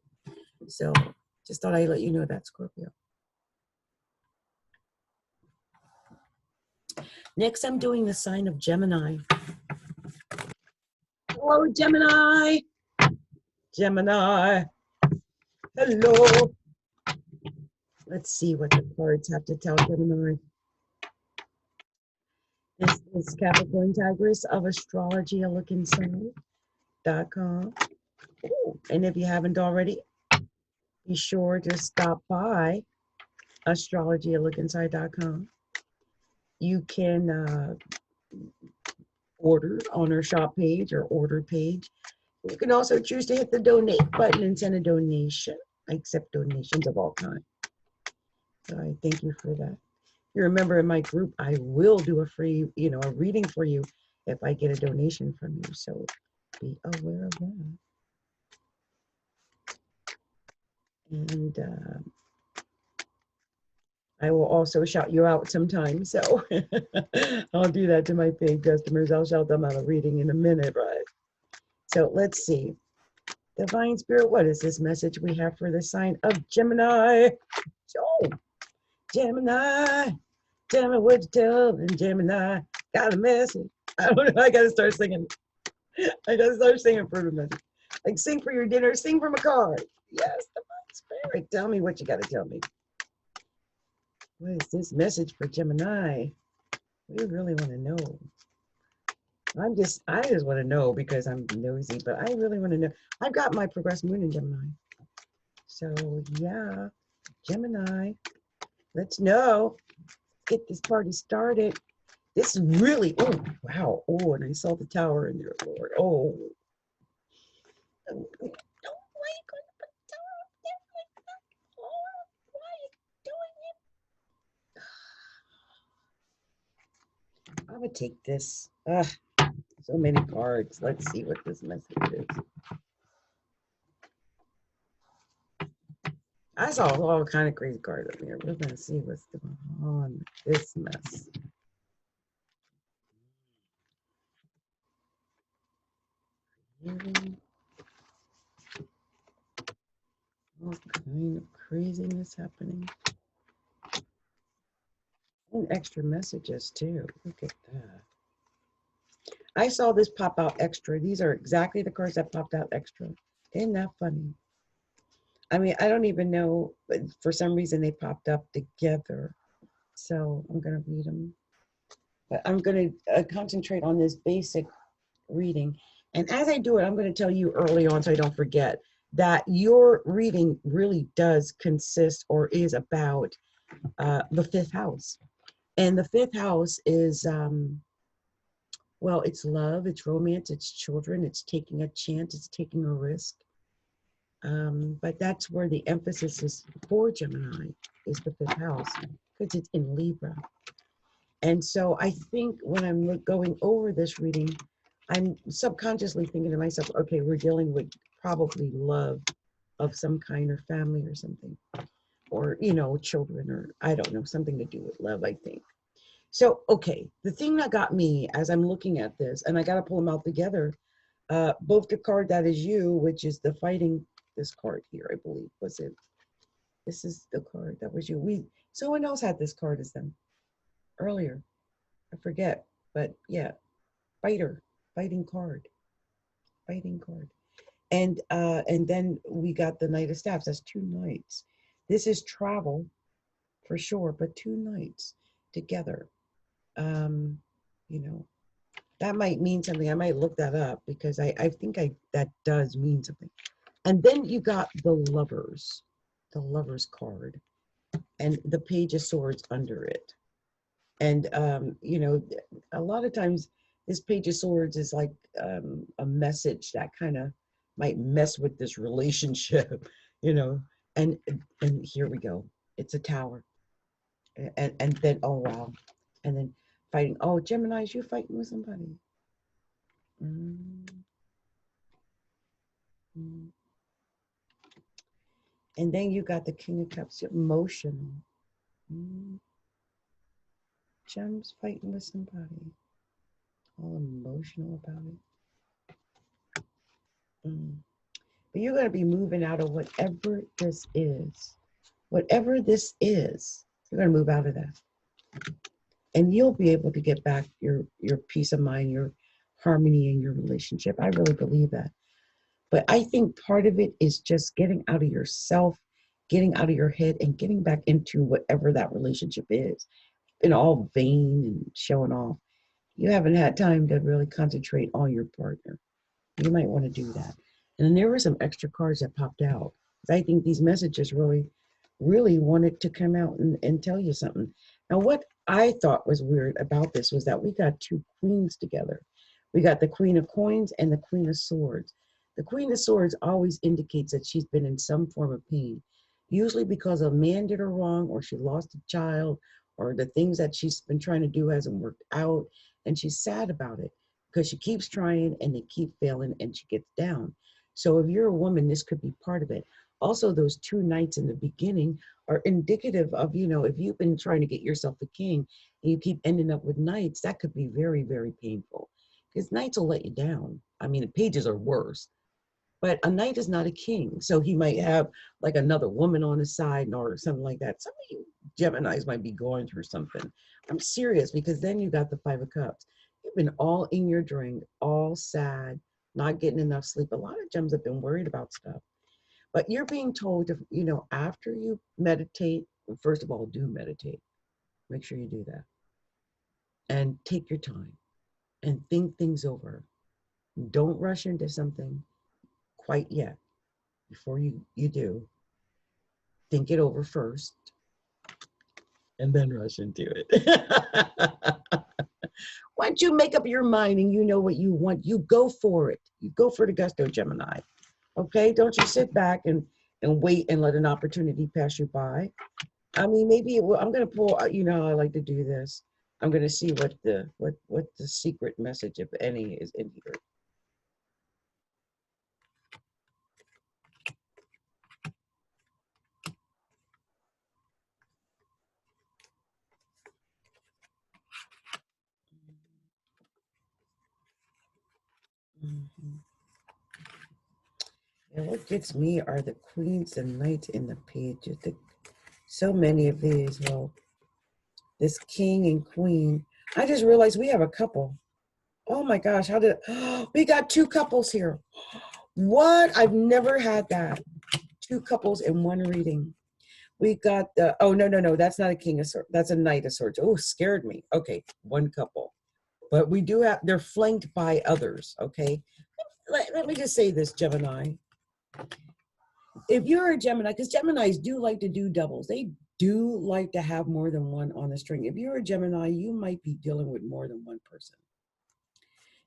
So just thought I'd let you know that, Scorpio. Next, I'm doing the sign of Gemini. Hello, Gemini. Gemini. Hello. Let's see what the cards have to tell Gemini. This is Capricorntigress of Astrology, a look inside.com. And if you haven't already, be sure to stop by Astrology, a look inside.com. You can order on our shop page or order page. You can also choose to hit the donate button and send a donation. I accept donations of all kinds. So I thank you for that. If you're a member of my group, I will do a free, you know, a reading for you if I get a donation from you. So be aware of that. And I will also shout you out sometime. So I'll do that to my paid customers. I'll shout them out a reading in a minute, right? So let's see. Divine Spirit, what is this message we have for the sign of Gemini? Oh, Gemini, tell me what to tell them, Gemini. Got a message. I don't know. I got to start singing. I got to start singing for the message. Like sing for your dinner, sing from a card. Yes, Divine Spirit, tell me what you got to tell me. What is this message for Gemini? We really want to know. I just want to know because I'm nosy, but I really want to know. I've got my progressed moon in Gemini. So yeah, Gemini, let's know. Get this party started. This is really, oh, wow. Oh, and I saw the tower in there, Lord. Oh. Don't why are you going to put the tower up there like that? Lord, why are you doing it? I would take this. So many cards. Let's see what this message is. I saw all kind of crazy cards up here. We're going to see what's going on with this mess. All kind of craziness happening. And extra messages too. Look at that. I saw this pop out extra. These are exactly the cards that popped out extra. Isn't that funny? I mean, I don't even know, but for some reason they popped up together. So I'm going to read them. But I'm going to concentrate on this basic reading. And as I do it, I'm going to tell you early on so I don't forget that your reading really does consist or is about the fifth house. And the fifth house is, well, it's love, it's romance, it's children, it's taking a chance, it's taking a risk. But that's where the emphasis is for Gemini, is the fifth house, because it's in Libra. And so I think when I'm going over this reading, I'm subconsciously thinking to myself, okay, we're dealing with probably love of some kind, or family or something, or, you know, children, or I don't know, something to do with love, I think. So, okay, the thing that got me as I'm looking at this, and I got to pull them out together, both the card that is you, which is the fighting, this card here, I believe, was it? This is the card that was you. Someone else had this card as them earlier. I forget, but yeah, fighting card. And then we got the Knight of Staffs. That's two knights. This is travel for sure, but two knights together. You know, that might mean something. I might look that up, because I think that does mean something. And then you got the lovers card, and the Page of Swords under it. And, you know, a lot of times this Page of Swords is like a message that kind of might mess with this relationship, you know. And here we go. It's a Tower. And then, oh, wow. And then fighting. Oh, Gemini, is you fighting with somebody? And then you got the King of Cups, emotional. Gem's fighting with somebody. All emotional about it. But you're going to be moving out of whatever this is. Whatever this is, you're going to move out of that. And you'll be able to get back your peace of mind, your harmony in your relationship. I really believe that. But I think part of it is just getting out of yourself, getting out of your head, and getting back into whatever that relationship is. And all vain and showing off. You haven't had time to really concentrate on your partner. You might want to do that. And then there were some extra cards that popped out. I think these messages really wanted to come out and tell you something. Now, what I thought was weird about this was that we got two queens together. We got the Queen of Coins and the Queen of Swords. The Queen of Swords always indicates that she's been in some form of pain, usually because a man did her wrong, or she lost a child, or the things that she's been trying to do hasn't worked out, and she's sad about it because she keeps trying and they keep failing, and she gets down. So if you're a woman, this could be part of it. Also, those two knights in the beginning are indicative of, you know, if you've been trying to get yourself a king and you keep ending up with knights, that could be very, very painful, because knights will let you down. I mean, the pages are worse, but a knight is not a king. So he might have like another woman on his side or something like that. Some of you Geminis might be going through something. I'm serious, because then you got the Five of Cups. You've been all in your drink, all sad, not getting enough sleep. A lot of Gems have been worried about stuff. But you're being told, to, you know, after you meditate, first of all, do meditate. Make sure you do that. And take your time and think things over. Don't rush into something quite yet. Before you do, think it over first and then rush into it. Once you make up your mind and you know what you want, you go for it. You go for the gusto, Gemini. Okay? Don't you sit back and wait and let an opportunity pass you by. I mean, maybe I'm going to pull, you know, I like to do this. I'm going to see what the secret message, if any, is in here. And what gets me are the queens and knights in the pages. So many of these. Well, this king and queen. I just realized we have a couple. Oh my gosh, how did we got two couples here? What? I've never had that. Two couples in one reading. We got the, oh, no, that's not a king of swords. That's a knight of swords. Oh, scared me. Okay, one couple. But we do have, they're flanked by others, okay? Let me just say this, Gemini. If you're a Gemini, because Geminis do like to do doubles. They do like to have more than one on the string. If you're a Gemini, you might be dealing with more than one person.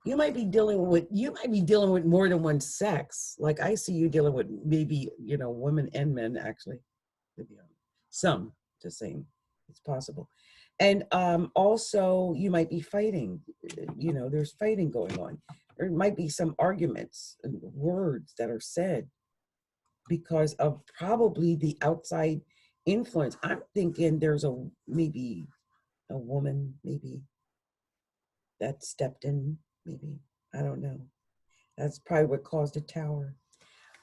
You might be dealing with more than one sex. Like I see you dealing with maybe, women and men actually, to be honest. Some, just saying, it's possible. And also you might be fighting, there's fighting going on. There might be some arguments and words that are said because of probably the outside influence. I'm thinking there's maybe a woman, maybe, that stepped in, maybe. I don't know. That's probably what caused the tower.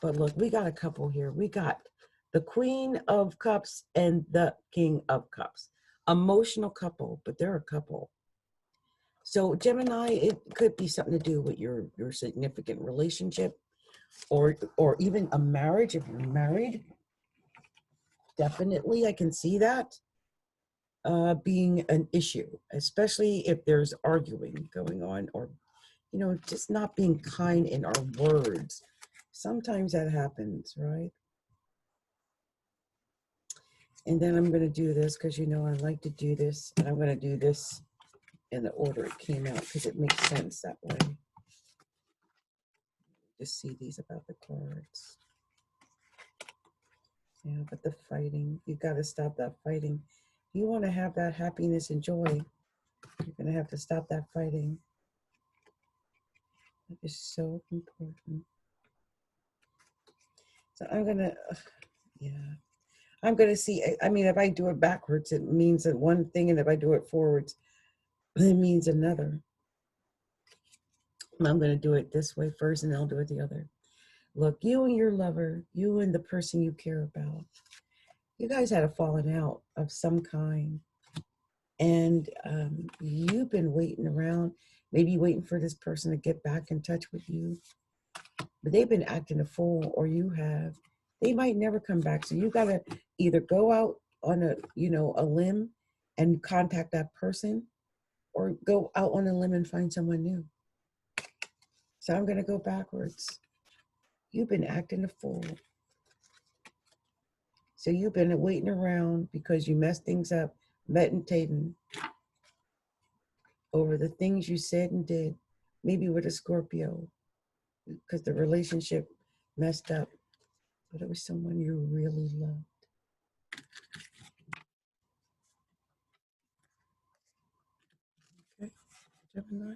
But look, we got a couple here. We got the Queen of Cups and the King of Cups. Emotional couple, but they're a couple. So Gemini, it could be something to do with your significant relationship or even a marriage. If you're married, definitely I can see that being an issue, especially if there's arguing going on or, just not being kind in our words. Sometimes that happens, right? And then I'm going to do this because, I like to do this. And I'm going to do this in the order it came out because it makes sense that way. Just see these about the cards. Yeah, but the fighting, you got to stop that fighting. You want to have that happiness and joy. You're going to have to stop that fighting. That is so important. So I'm going to, I'm going to see, if I do it backwards, it means that one thing, and if I do it forwards, it means another. I'm going to do it this way first, and I'll do it the other. Look, you and your lover, you and the person you care about, you guys had a falling out of some kind. And you've been waiting around, maybe waiting for this person to get back in touch with you. But they've been acting a fool, or you have. They might never come back. So you got to either go out on a limb and contact that person, or go out on a limb and find someone new. So I'm going to go backwards. You've been acting a fool. So you've been waiting around because you messed things up, meditating over the things you said and did, maybe with a Scorpio, because the relationship messed up, but it was someone you really loved. Okay, Gemini.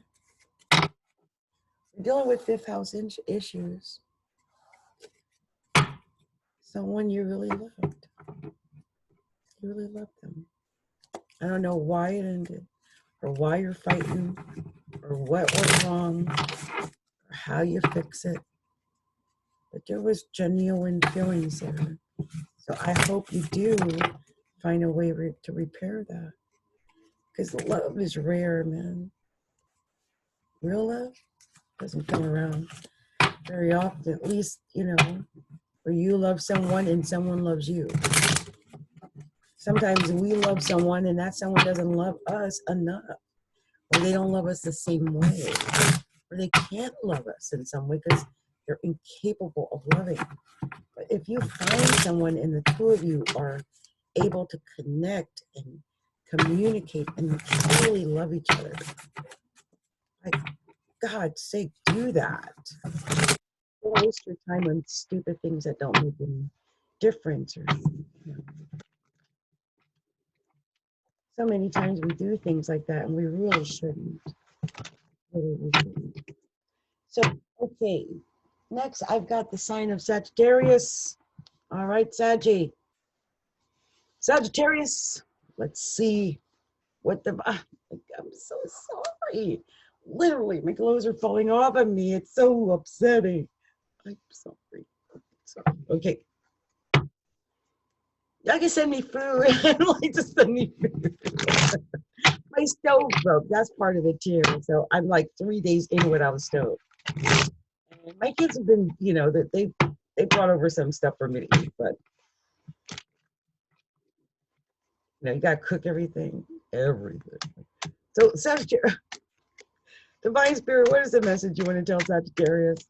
You're dealing with fifth house issues. Someone you really loved. You really loved them. I don't know why it ended, or why you're fighting, or what went wrong, or how you fix it. But there was genuine feelings there. So I hope you do find a way to repair that. Because love is rare, man. Real love doesn't come around very often, at least, where you love someone and someone loves you. Sometimes we love someone and that someone doesn't love us enough, or they don't love us the same way, or they can't love us in some way because they're incapable of loving. But if you find someone and the two of you are able to connect and communicate and truly love each other, like, God's sake, do that. Don't waste your time on stupid things that don't make any difference. Or, so many times we do things like that, and we really shouldn't. Really shouldn't. So, okay, next I've got the sign of Sagittarius. All right, Sagittarius. Let's see what the. I'm so sorry. Literally, my clothes are falling off of me. It's so upsetting. I'm sorry. Okay. Y'all can send me food. I don't like to send me food. My stove broke. That's part of it too. So I'm like 3 days in without a stove. And my kids have been, they brought over some stuff for me to eat, but you gotta cook everything. So Sagittarius, Divine Spirit, what is the message you want to tell Sagittarius?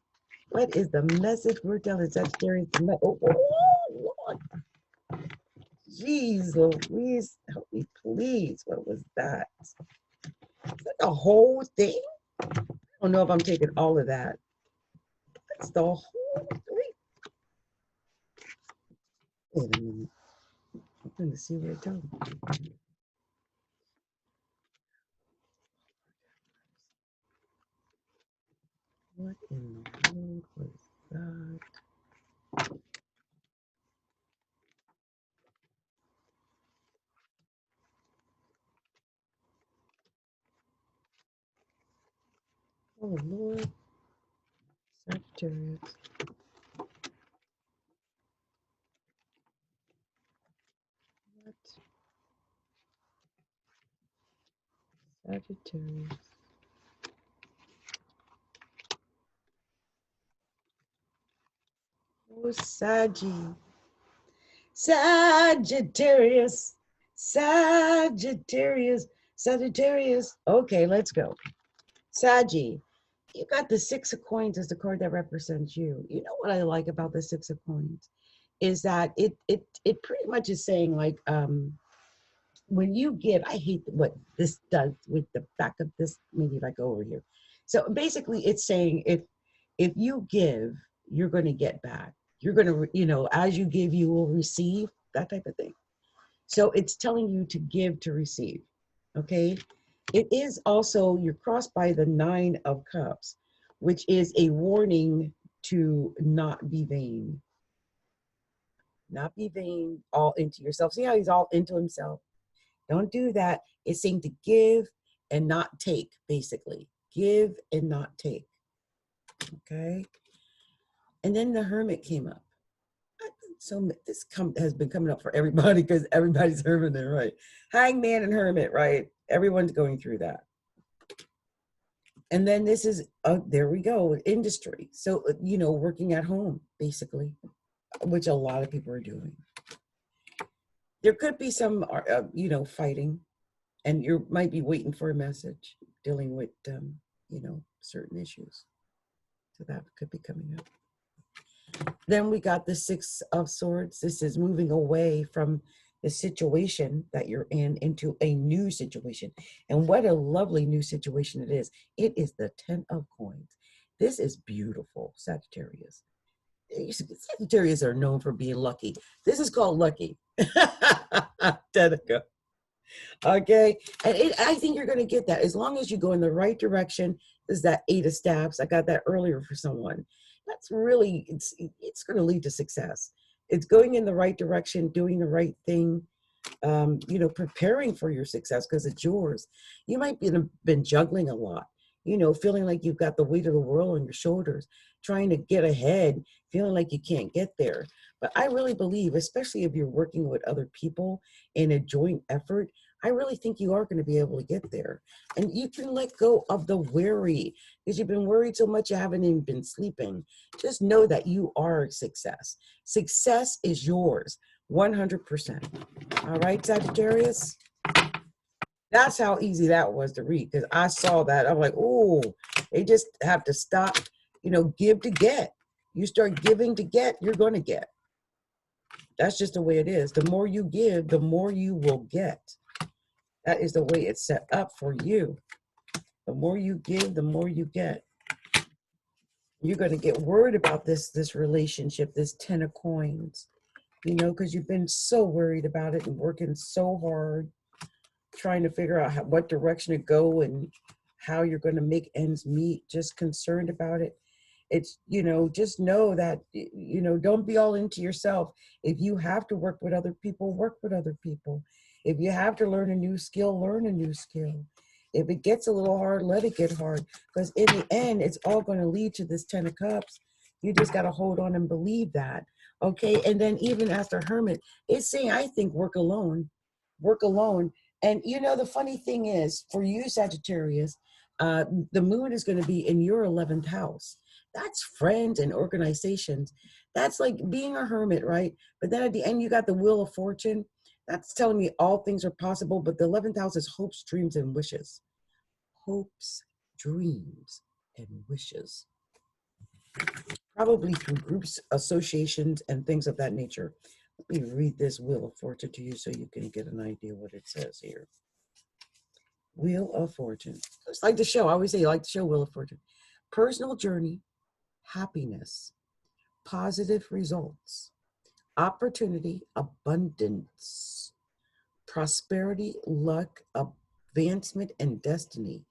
What is the message we're telling Sagittarius? Oh, Lord. Jeez Louise, help me please. What was that? Is that the whole thing? I don't know if I'm taking all of that. That's the whole thing. Wait a minute. I'm going to see where it goes. What in the world was that? Oh Lord, Sagittarius. What? Sagittarius. Oh, Sagittarius. Sagittarius. Sagittarius. Okay, let's go. Saggy. You got the Six of Coins as the card that represents you. You know what I like about the Six of Coins is that it pretty much is saying like when you give, I hate what this does with the back of this. Maybe if I go over here. So basically it's saying if you give, you're going to get back. You're going to, you know, as you give, you will receive, that type of thing. So it's telling you to give to receive. Okay. It is also, you're crossed by the Nine of Cups, which is a warning to not be vain. Not be vain, all into yourself. See how he's all into himself? Don't do that. It's saying to give and not take, basically. Give and not take. Okay. And then the Hermit came up. So this has been coming up for everybody because everybody's hermit there, right? Hangman and Hermit, right? Everyone's going through that. And then this is, there we go, industry. So, you know, working at home, basically, which a lot of people are doing. There could be some, you know, fighting, and you might be waiting for a message, dealing with, you know, certain issues. So that could be coming up. Then we got the Six of Swords. This is moving away from the situation that you're in into a new situation. And what a lovely new situation it is. It is the Ten of Coins. This is beautiful, Sagittarius. Sagittarius are known for being lucky. This is called lucky. Denica. Okay. And I think you're going to get that as long as you go in the right direction. This is that Eight of Staffs. I got that earlier for someone. That's really, it's going to lead to success. It's going in the right direction, doing the right thing, you know, preparing for your success because it's yours. You might be been juggling a lot, you know, feeling like you've got the weight of the world on your shoulders, trying to get ahead, feeling like you can't get there. But I really believe, especially if you're working with other people in a joint effort, I really think you are going to be able to get there. And you can let go of the worry because you've been worried so much you haven't even been sleeping. Just know that you are a success. Success is yours, 100%. All right, Sagittarius? That's how easy that was to read because I saw that. I'm like, oh, they just have to stop, you know, give to get. You start giving to get, you're going to get. That's just the way it is. The more you give, the more you will get. That is the way it's set up for you. The more you give, the more you get. You're going to get worried about this relationship, this Ten of Coins, you know, because you've been so worried about it and working so hard, trying to figure out what direction to go and how you're going to make ends meet, just concerned about it. It's, you know, just know that, you know, don't be all into yourself. If you have to work with other people, work with other people. If you have to learn a new skill, learn a new skill. If it gets a little hard, let it get hard. Because in the end, it's all going to lead to this Ten of Cups. You just got to hold on and believe that. Okay. And then even as the Hermit, it's saying, I think work alone. Work alone. And you know, the funny thing is, for you, Sagittarius, the moon is going to be in your 11th house. That's friends and organizations. That's like being a hermit, right? But then at the end, you got the Wheel of Fortune. That's telling me all things are possible. But the 11th house is hopes, dreams, and wishes. Hopes, dreams, and wishes. Probably through groups, associations, and things of that nature. Let me read this Wheel of Fortune to you so you can get an idea what it says here. Wheel of Fortune. It's like the show. I always say, like the show, Wheel of Fortune. Personal journey, happiness, positive results, opportunity, abundance, prosperity, luck, advancement, and destiny.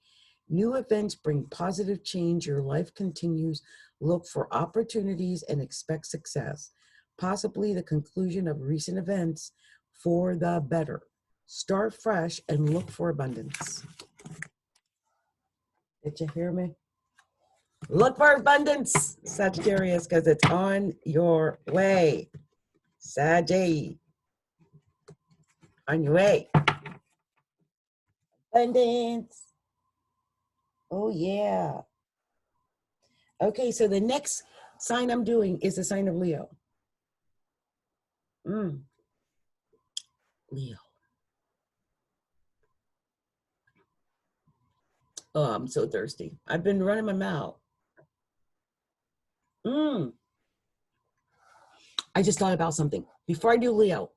New events bring positive change. Your life continues. Look for opportunities and expect success. Possibly the conclusion of recent events for the better. Start fresh and look for abundance. Did you hear me? Look for abundance, Sagittarius, because it's on your way. Saggy. On your way. Abundance. Oh, yeah. Okay, so the next sign I'm doing is the sign of Leo. Leo. Oh, I'm so thirsty. I've been running my mouth. I just thought about something. Before I do Leo,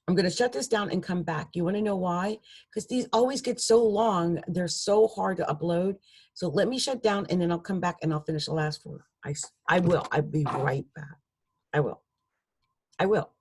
I'm going to shut this down and come back. You want to know why? Because these always get so long. They're so hard to upload. So let me shut down and then I'll come back and I'll finish the last four. I will. I'll be right back. I will. I will.